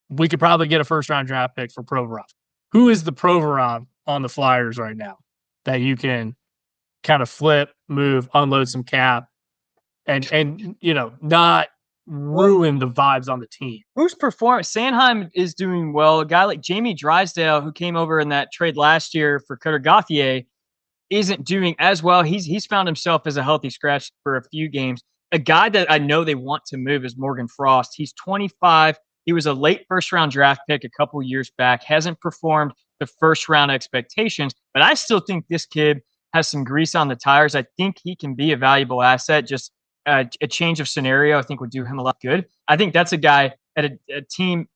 We could probably get a first round draft pick for Provorov. Who is the Provorov on the Flyers right now that you can kind of flip, move, unload some cap, and not ruin the vibes on the team? Who's performing? Sanheim is doing well. A guy like Jamie Drysdale, who came over in that trade last year for Cutter Gauthier, isn't doing as well. He's found himself as a healthy scratch for a few games. A guy that I know they want to move is Morgan Frost. He's 25. He was a late first round draft pick a couple years back. Hasn't performed the first round expectations, but I still think this kid has some grease on the tires. I think he can be a valuable asset. Just a change of scenario, I think, would do him a lot good. I think that's a guy at a team.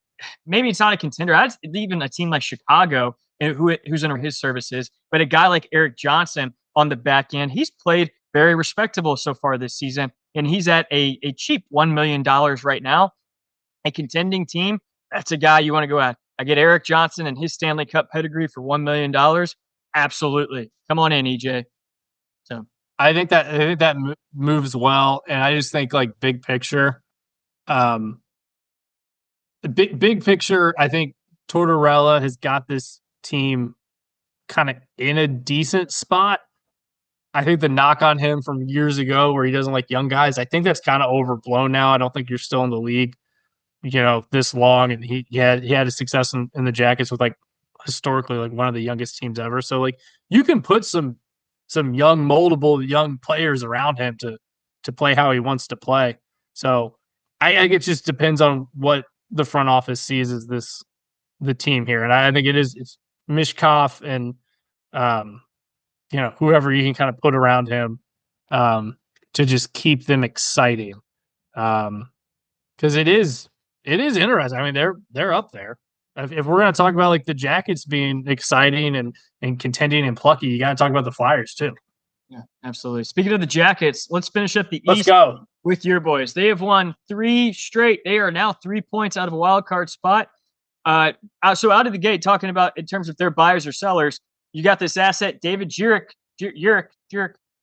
Maybe it's not a contender. Even a team like Chicago, who's under his services, but a guy like Eric Johnson on the back end, he's played very respectable so far this season, and he's at a cheap $1 million right now. A contending team, that's a guy you want to go at. I get Eric Johnson and his Stanley Cup pedigree for $1 million. Absolutely. Come on in, EJ. So I think that moves well, and I just think like big picture, big picture. I think Tortorella has got this team kind of in a decent spot. I think the knock on him from years ago, where he doesn't like young guys, I think that's kind of overblown now. I don't think you're still in the league, this long, and he had a success in the Jackets with like historically like one of the youngest teams ever. So like you can put some young moldable young players around him to play how he wants to play. So I think it just depends on what the front office sees as the team here, and I think it's Mishkov and whoever you can kind of put around him to just keep them exciting, because it is interesting. I mean, they're up there. If we're going to talk about like the Jackets being exciting and contending and plucky, you got to talk about the Flyers too. Yeah, absolutely. Speaking of the Jackets, let's finish up the Let's East go with your boys. They have won 3 straight. They are now 3 points out of a wild card spot. So out of the gate, talking about in terms of their buyers or sellers, you got this asset, David Jurek.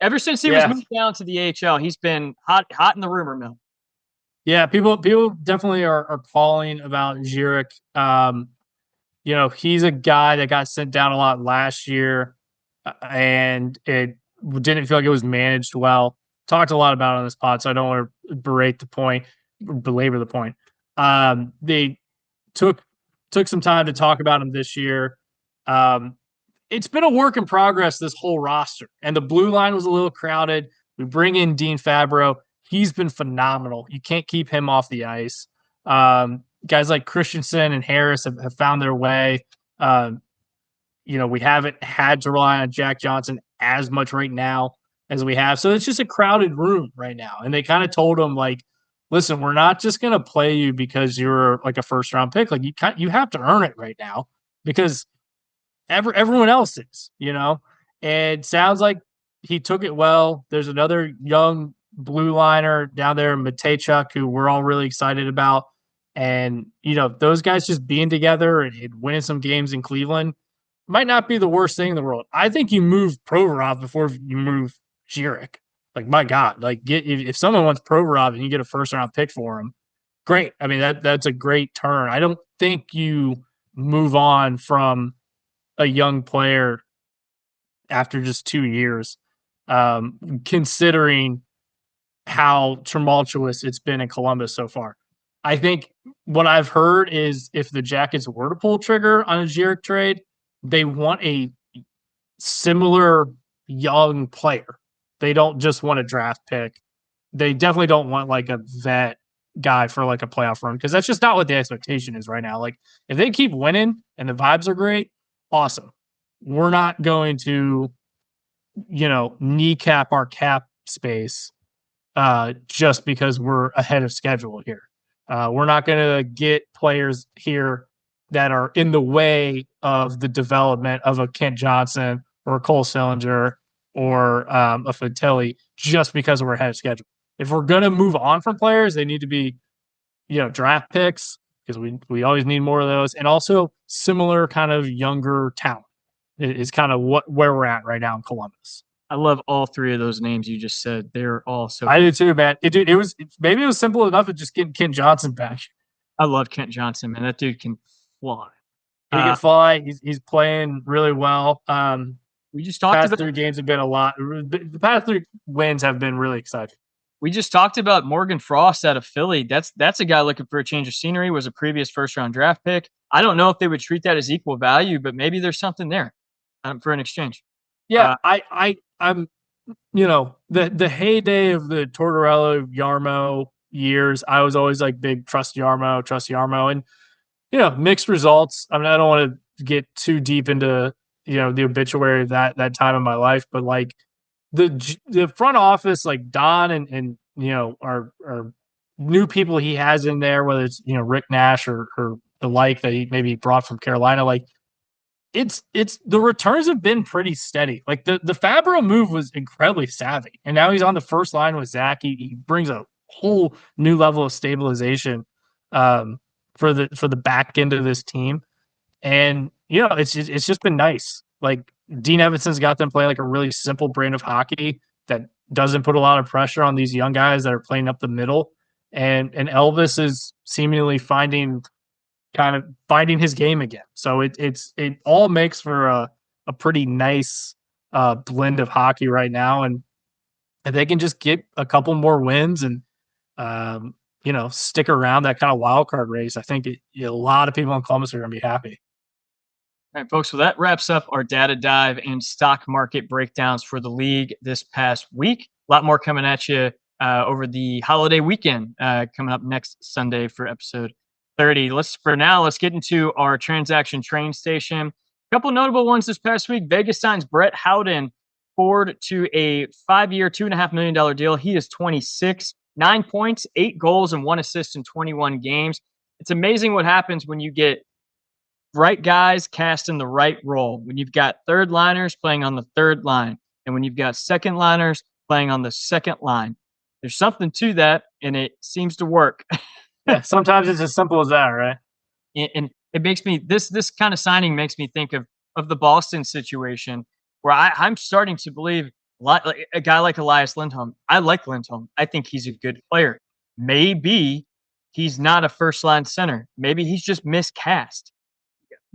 Ever since he was moved down to the AHL, he's been hot in the rumor mill. Yeah, people definitely are calling about Jurek. He's a guy that got sent down a lot last year, and it didn't feel like it was managed well. Talked a lot about it on this pod, so I don't want to belabor the point. They took some time to talk about him this year. It's been a work in progress, this whole roster, and the blue line was a little crowded. We bring in Dean Fabro. He's been phenomenal. You can't keep him off the ice. Guys like Christensen and Harris have found their way. We haven't had to rely on Jack Johnson as much right now as we have. So it's just a crowded room right now. And they kind of told him, like, listen, we're not just going to play you because you're like a first round pick. Like you have to earn it right now, because everyone else is, And it sounds like he took it well. There's another young blue liner down there, Matejchuk, who we're all really excited about. And, those guys just being together and winning some games in Cleveland might not be the worst thing in the world. I think you move Provorov before you move Jurek. Like, my God, like if someone wants Provorov and you get a first round pick for him, great. I mean, that's a great turn. I don't think you move on from a young player after just 2 years. considering how tumultuous it's been in Columbus so far. I think what I've heard is if the Jackets were to pull trigger on a Giroux trade, they want a similar young player. They don't just want a draft pick. They definitely don't want like a vet guy for like a playoff run because that's just not what the expectation is right now. Like if they keep winning and the vibes are great, awesome. We're not going to, kneecap our cap space just because we're ahead of schedule here. We're not going to get players here that are in the way of the development of a Kent Johnson or a Cole Sillinger or a Fantilli just because we're ahead of schedule. If we're going to move on from players, they need to be, draft picks because we always need more of those, and also similar kind of younger talent is kind of where we're at right now in Columbus. I love all three of those names you just said. They're all so. I do too, man. It was maybe it was simple enough of just getting Kent Johnson back. I love Kent Johnson, man. That dude can fly. He can fly. He's playing really well. We just talked about 3 games have been a lot. The past 3 wins have been really exciting. We just talked about Morgan Frost out of Philly. That's a guy looking for a change of scenery. Was a previous first-round draft pick. I don't know if they would treat that as equal value, but maybe there's something there for an exchange. Yeah, I'm the heyday of the Tortorella Yarmo years. I was always like big trust Yarmo, and mixed results. I mean, I don't want to get too deep into the obituary of that time in my life, but like the front office, like Don and our new people he has in there, whether it's Rick Nash or the like that he maybe brought from Carolina, like it's the returns have been pretty steady. Like the Fabro move was incredibly savvy, and now he's on the first line with Zach. He brings a whole new level of stabilization for the back end of this team, and it's just been nice. Like Dean Evanson's got them playing like a really simple brand of hockey that doesn't put a lot of pressure on these young guys that are playing up the middle, and Elvis is seemingly finding his game again. So it all makes for a pretty nice blend of hockey right now, and if they can just get a couple more wins and stick around that kind of wild card race, I think a lot of people in Columbus are going to be happy. All right, folks. So that wraps up our data dive and stock market breakdowns for the league this past week. A lot more coming at you over the holiday weekend, coming up next Sunday for episode 30. Let's get into our transaction train station. A couple notable ones this past week. Vegas signs Brett Howden forward to a 5-year, $2.5 million deal. He is 26, 9 points, 8 goals, and 1 assist in 21 games. It's amazing what happens when you get right guys cast in the right role. When you've got third liners playing on the third line, and when you've got second liners playing on the second line. There's something to that, and it seems to work. Yeah, sometimes it's as simple as that, right? And it makes me this kind of signing makes me think of the Boston situation, where I'm starting to believe like a guy like Elias Lindholm. I like Lindholm. I think he's a good player. Maybe he's not a first line center. Maybe he's just miscast.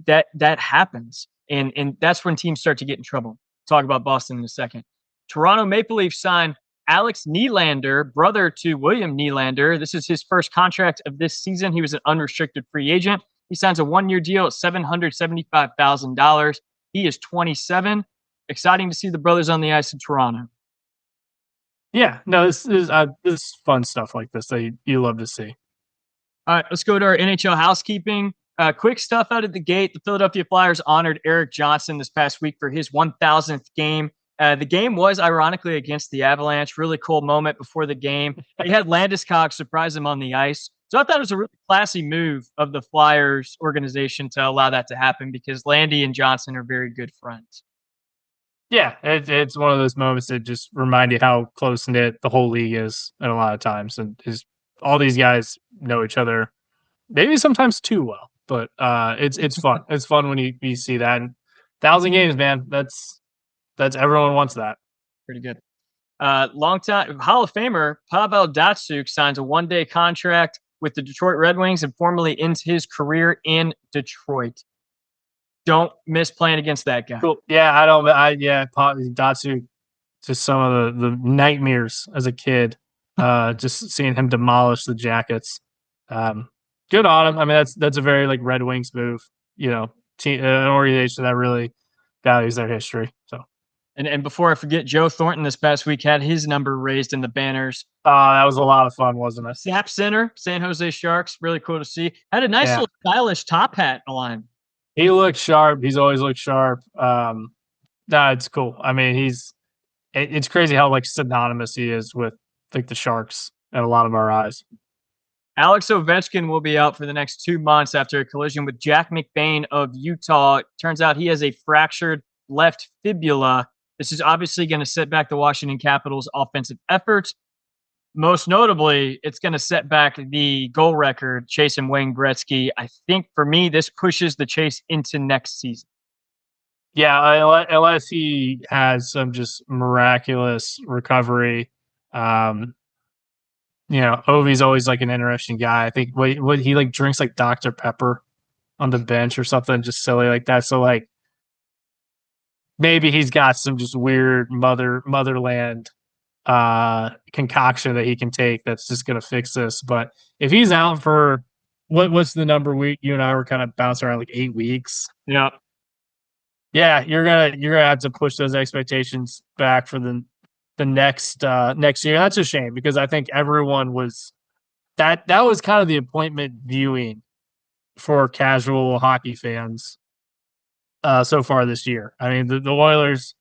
That happens, and that's when teams start to get in trouble. Talk about Boston in a second. Toronto Maple Leafs signed Alex Nylander, brother to William Nylander. This is his first contract of this season. He was an unrestricted free agent. He signs a 1-year deal at $775,000. He is 27. Exciting to see the brothers on the ice in Toronto. Yeah, no, this is fun stuff like this that you love to see. All right, let's go to our NHL housekeeping. Quick stuff out of the gate. The Philadelphia Flyers honored Eric Johnson this past week for his 1,000th game. The game was ironically against the Avalanche. Really cool moment before the game. He had Landeskog surprise him on the ice. So I thought it was a really classy move of the Flyers organization to allow that to happen because Landy and Johnson are very good friends. Yeah, it's one of those moments that just remind you how close-knit the whole league is at a lot of times. And all these guys know each other, maybe sometimes too well. But it's fun. It's fun when you see that. And 1,000 games, man. That's everyone wants that. Pretty good. Long-time Hall of Famer Pavel Datsyuk signs a 1-day contract with the Detroit Red Wings and formally ends his career in Detroit. Don't miss playing against that guy. Cool. Yeah, Datsyuk, just some of the nightmares as a kid. Just seeing him demolish the Jackets. Good on him. I mean, that's a very like Red Wings move. You know, an organization that really values their history. So. And before I forget, Joe Thornton this past week had his number raised in the banners. That was a lot of fun, wasn't it? Snap Center, San Jose Sharks, really cool to see. Had a nice little stylish top hat on. He looked sharp. He's always looked sharp. It's cool. I mean, it's crazy how like synonymous he is with like the Sharks in a lot of our eyes. Alex Ovechkin will be out for the next 2 months after a collision with Jack McBain of Utah. It turns out he has a fractured left fibula. This is obviously going to set back the Washington Capitals' offensive efforts. Most notably, it's going to set back the goal record, chasing Wayne Gretzky. I think for me, this pushes the chase into next season. Yeah, unless he has some just miraculous recovery. Ovi's always like an interesting guy. I think what he like drinks like Dr. Pepper on the bench or something just silly like that. So like maybe he's got some just weird motherland concoction that he can take that's just gonna fix this. But if he's out for what's the number you and I were kind of bouncing around like 8 weeks. Yeah. Yeah, you're gonna have to push those expectations back for the next year. That's a shame because I think everyone was that was kind of the appointment viewing for casual hockey fans so far this year. I mean, the Oilers,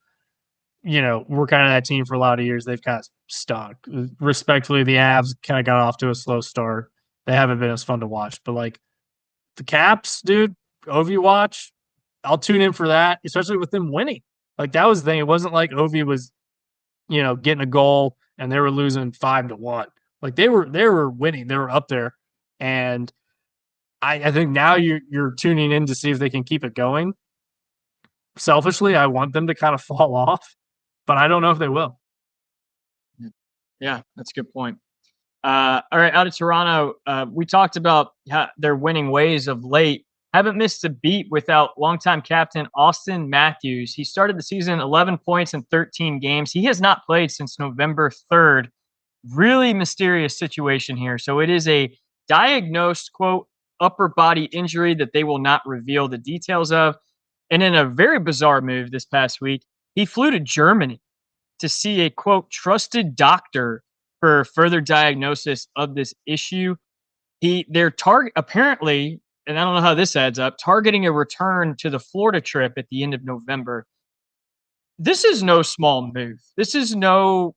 were kind of that team for a lot of years. They've kind of stunk. Respectfully, the Avs kind of got off to a slow start. They haven't been as fun to watch. But like the Caps, dude, Ovi watch, I'll tune in for that, especially with them winning. Like that was the thing. It wasn't like Ovi was, getting a goal and they were losing 5-1. Like they were winning. They were up there. And I think now you're tuning in to see if they can keep it going. Selfishly, I want them to kind of fall off, but I don't know if they will. Yeah, that's a good point. All right, out of Toronto, we talked about their winning ways of late. Haven't missed a beat without longtime captain Austin Matthews. He started the season 11 points in 13 games. He has not played since November 3rd. Really mysterious situation here. So it is a diagnosed, quote, upper body injury that they will not reveal the details of. And in a very bizarre move this past week, he flew to Germany to see a, quote, trusted doctor for further diagnosis of this issue. They're apparently, and I don't know how this adds up, targeting a return to the Florida trip at the end of November. This is no small move. This is no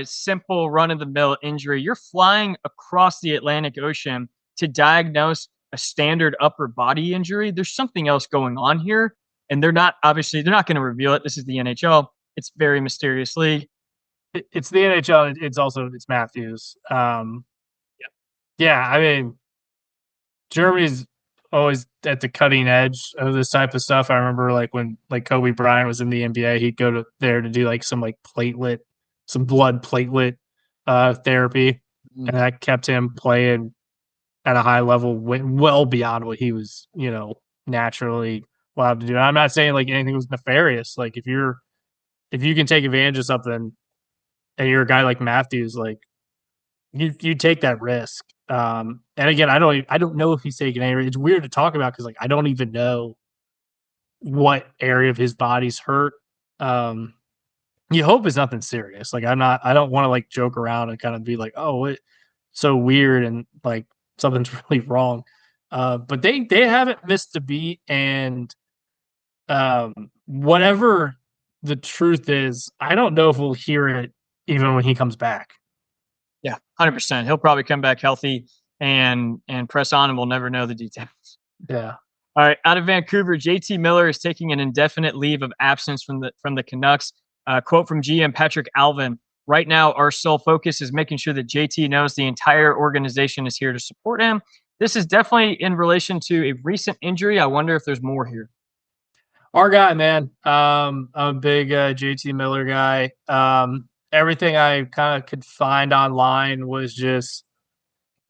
simple run-of-the-mill injury. You're flying across the Atlantic Ocean to diagnose a standard upper body injury. There's something else going on here, and they're not going to reveal it. This is the NHL. It's very mysterious league. It's the NHL. It's Matthews. Yeah, I mean, Germany's always at the cutting edge of this type of stuff. I remember like when like Kobe Bryant was in the NBA, he'd go there to do like some blood platelet therapy, and that kept him playing at a high level, well beyond what he was, naturally allowed to do. And I'm not saying like anything was nefarious. Like if you can take advantage of something, and you're a guy like Matthews, like you take that risk. And again, I don't know if he's taking any risk. It's weird to talk about because like I don't even know what area of his body's hurt. You hope it's nothing serious. Like I don't want to like joke around and kind of be like, oh, it's so weird and like something's really wrong. But they haven't missed a beat, and whatever the truth is, I don't know if we'll hear it even when he comes back. Yeah, 100%. He'll probably come back healthy and press on, and we'll never know the details. Yeah. All right, out of Vancouver, JT Miller is taking an indefinite leave of absence from the Canucks. Quote from GM Patrick Alvin: "Right now, our sole focus is making sure that JT knows the entire organization is here to support him. This is definitely in relation to a recent injury. I wonder if there's more here." Our guy, man. I'm a big JT Miller guy. Everything I kind of could find online was just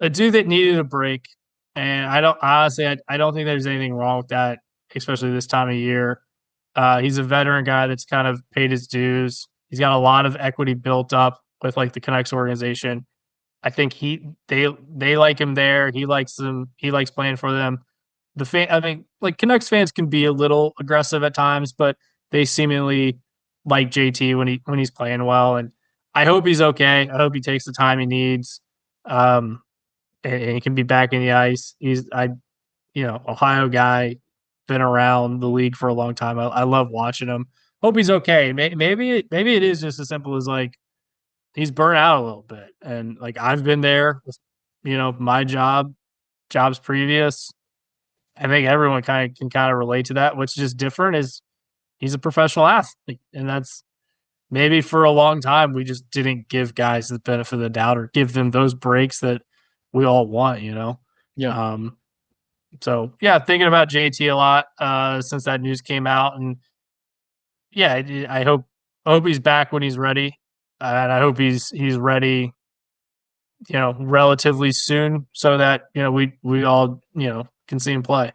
a dude that needed a break. And I don't think there's anything wrong with that, especially this time of year. He's a veteran guy that's kind of paid his dues. He's got a lot of equity built up with like the Canucks organization. I think they like him there. He likes them. He likes playing for them. I mean, like Canucks fans can be a little aggressive at times, but they seemingly like JT when he's playing well. And I hope he's okay. I hope he takes the time he needs, and he can be back in the ice. Ohio guy, been around the league for a long time. I love watching him. Hope he's okay. Maybe it is just as simple as like he's burnt out a little bit, and like I've been there with my jobs previous. I think everyone can relate to that. What's just different is he's a professional athlete, and that's maybe for a long time we just didn't give guys the benefit of the doubt or give them those breaks that we all want. Yeah. So yeah, thinking about JT a lot since that news came out, and yeah, I hope he's back when he's ready, and I hope he's ready, relatively soon, so that we all can see him play.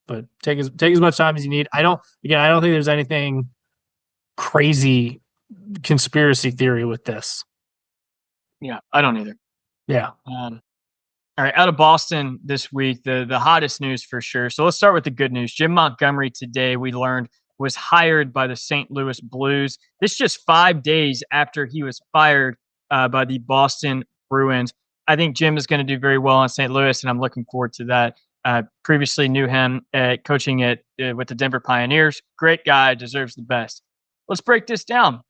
But take as much time as you need. I don't think there's anything crazy conspiracy theory with this. Yeah, I don't either. Yeah. All right, out of Boston this week, the hottest news for sure. So let's start with the good news. Jim Montgomery today, we learned, was hired by the St. Louis Blues. This just 5 days after he was fired by the Boston Bruins. I think Jim is going to do very well in St. Louis, and I'm looking forward to that. Previously knew him coaching with the Denver Pioneers. Great guy, deserves the best. Let's break this down.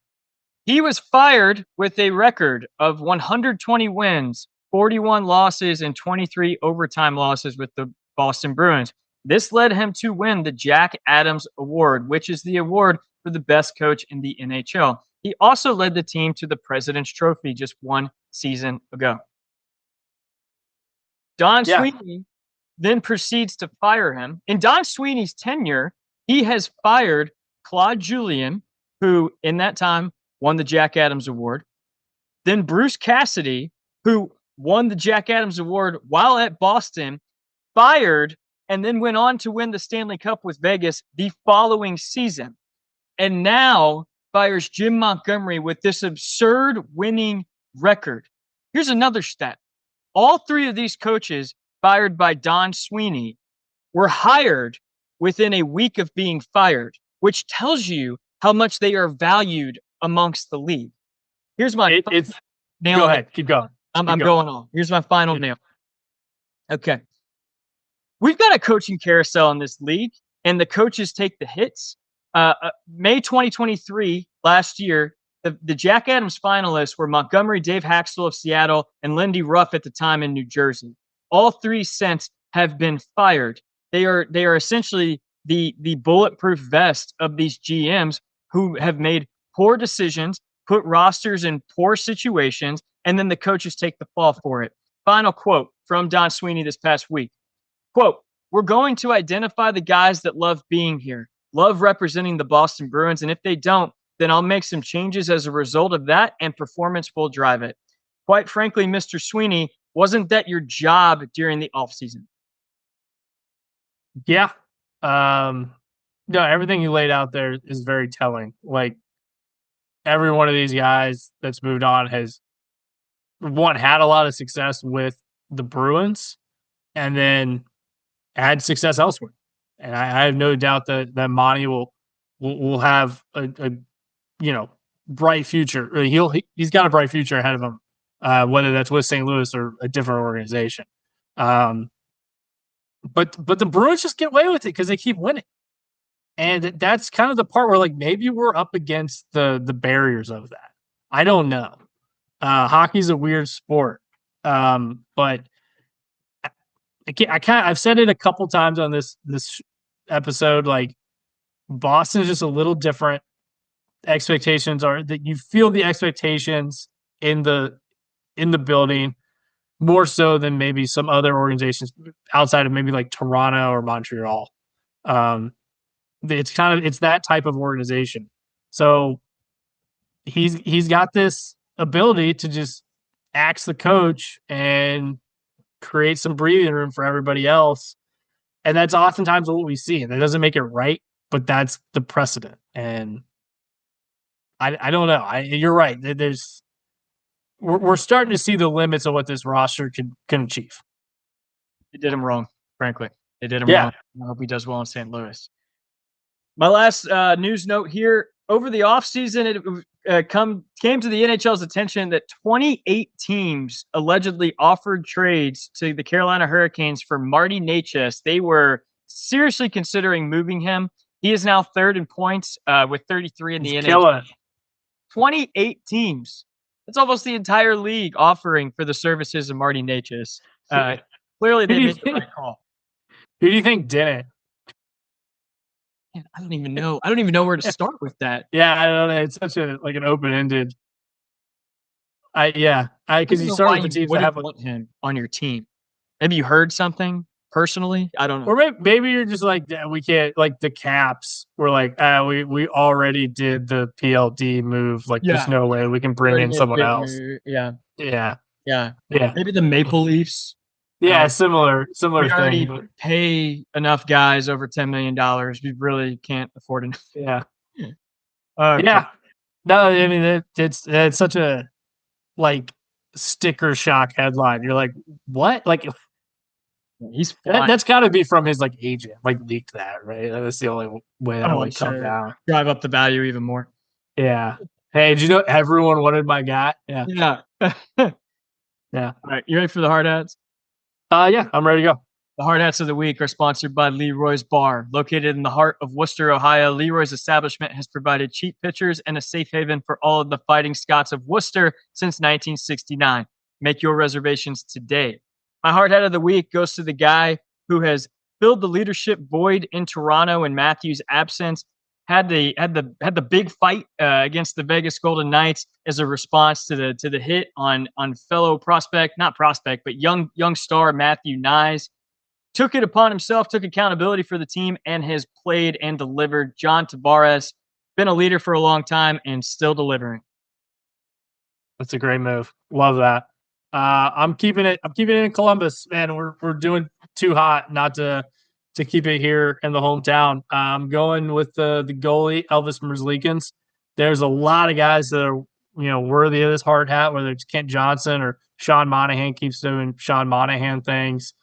He was fired with a record of 120 wins, 41 losses, and 23 overtime losses with the Boston Bruins. This led him to win the Jack Adams Award, which is the award for the best coach in the NHL. He also led the team to the President's Trophy just 1 season ago. Don Sweeney then proceeds to fire him. In Don Sweeney's tenure, he has fired Claude Julien, who in that time won the Jack Adams Award. Then Bruce Cassidy, who won the Jack Adams Award while at Boston, fired and then went on to win the Stanley Cup with Vegas the following season. And now fires Jim Montgomery with this absurd winning record. Here's another stat. All 3 of these coaches fired by Don Sweeney were hired within a week of being fired, which tells you how much they are valued amongst the league. Here's my nail. Go ahead. Keep going. I'm going on. Here's my final nail. Okay. We've got a coaching carousel in this league, and the coaches take the hits. May 2023, last year, the Jack Adams finalists were Montgomery, Dave Haxtell of Seattle, and Lindy Ruff at the time in New Jersey. All 3 since have been fired. They are essentially the bulletproof vest of these GMs who have made poor decisions, put rosters in poor situations, and then the coaches take the fall for it. Final quote from Don Sweeney this past week. Quote, "We're going to identify the guys that love being here, love representing the Boston Bruins, and if they don't, then I'll make some changes as a result of that, and performance will drive it." Quite frankly, Mr. Sweeney, wasn't that your job during the offseason? Yeah. No, everything you laid out there is very telling. Like, every one of these guys that's moved on has had a lot of success with the Bruins and then had success elsewhere. And I have no doubt that Monty will have a bright future. He's got a bright future ahead of him, whether that's with St. Louis or a different organization. But the Bruins just get away with it because they keep winning. And that's kind of the part where, like, maybe we're up against the barriers of that. I don't know. Hockey's a weird sport, but I've said it a couple times on this episode. Like, Boston is just a little different. Expectations are that you feel the expectations in the building more so than maybe some other organizations outside of maybe like Toronto or Montreal. It's that type of organization. So he's got this ability to just axe the coach and create some breathing room for everybody else. And that's oftentimes what we see. And that doesn't make it right, but that's the precedent. And I don't know. You're right. We're starting to see the limits of what this roster can achieve. They did him wrong, frankly. They did him Yeah. wrong. I hope he does well in St. Louis. My last news note here. Over the offseason, it came to the NHL's attention that 28 teams allegedly offered trades to the Carolina Hurricanes for Marty Necas. They were seriously considering moving him. He is now third in points with 33 in the NHL. 28 teams. That's almost the entire league offering for the services of Marty Necas. Clearly, they made the right call. Who do you think didn't? Man, I don't even know. I don't even know where to start with that. Yeah, I don't know. It's such an open-ended. Because you start with the teams that have want him on your team. Maybe you heard something personally. I don't know. Or maybe you're just like, yeah, we can't. Like the Caps were like, we already did the PLD move. Like, there's no way we can bring in someone else. Yeah. Maybe the Maple Leafs. Yeah, similar We thing. already But pay enough guys over $10 million. We really can't afford it. yeah. Okay. Yeah. No, I mean it's such a sticker shock headline. You're like, what? Like He's that's got to be from his agent, leaked that, right? That's the only way that come down. Drive up the value even more. Yeah. Hey, did you know everyone wanted my guy? Yeah. Yeah. Yeah. All right, you ready for the hard hats? Yeah, I'm ready to go. The hard hats of the week are sponsored by Leroy's Bar. Located in the heart of Worcester, Ohio, Leroy's establishment has provided cheap pitchers and a safe haven for all of the Fighting Scots of Worcester since 1969. Make your reservations today. My hard hat of the week goes to the guy who has filled the leadership void in Toronto in Matthews' absence. Had the big fight against the Vegas Golden Knights as a response to the hit on fellow young star Matthew Nyes. Took it upon himself, took accountability for the team, and has played and delivered. John Tavares, been a leader for a long time and still delivering. That's a great move. Love that. I'm keeping it in Columbus, man. We're doing too hot not to keep it here in the hometown. I'm going with the goalie, Elvis Merzlikins. There's a lot of guys that are, worthy of this hard hat, whether it's Kent Johnson or Sean Monahan keeps doing Sean Monahan things.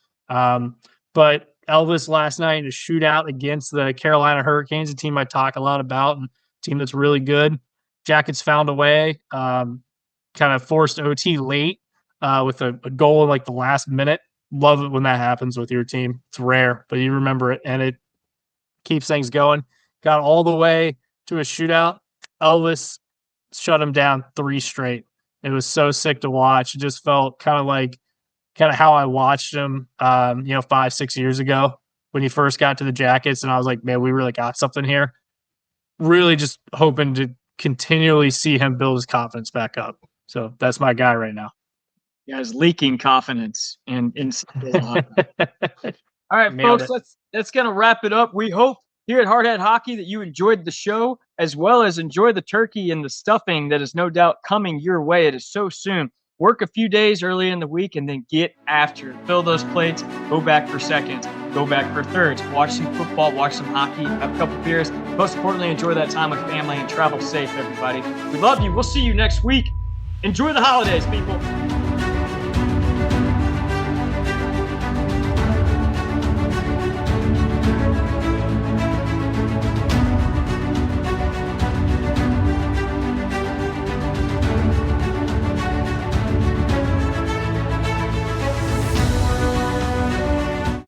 But Elvis last night in a shootout against the Carolina Hurricanes, a team I talk a lot about, and a team that's really good. Jackets found a way, kind of forced OT late with a goal in the last minute. Love it when that happens with your team. It's rare, but you remember it, and it keeps things going. Got all the way to a shootout. Elvis shut him down 3 straight. It was so sick to watch. It just felt kind of how I watched him, 5-6 years ago when he first got to the Jackets, and I was like, man, we really got something here. Really just hoping to continually see him build his confidence back up. So that's my guy right now. Guys, leaking confidence in all right, folks, that's gonna wrap it up. We hope here at Hard Hat Hockey that you enjoyed the show, as well as enjoy the turkey and the stuffing that is no doubt coming your way. It is so soon. Work a few days early in the week and then get after it. Fill those plates, go back for seconds, go back for thirds, watch some football, watch some hockey, have a couple beers. Most importantly, enjoy that time with family and travel safe, everybody. We love you. We'll see you next week. Enjoy the holidays, people.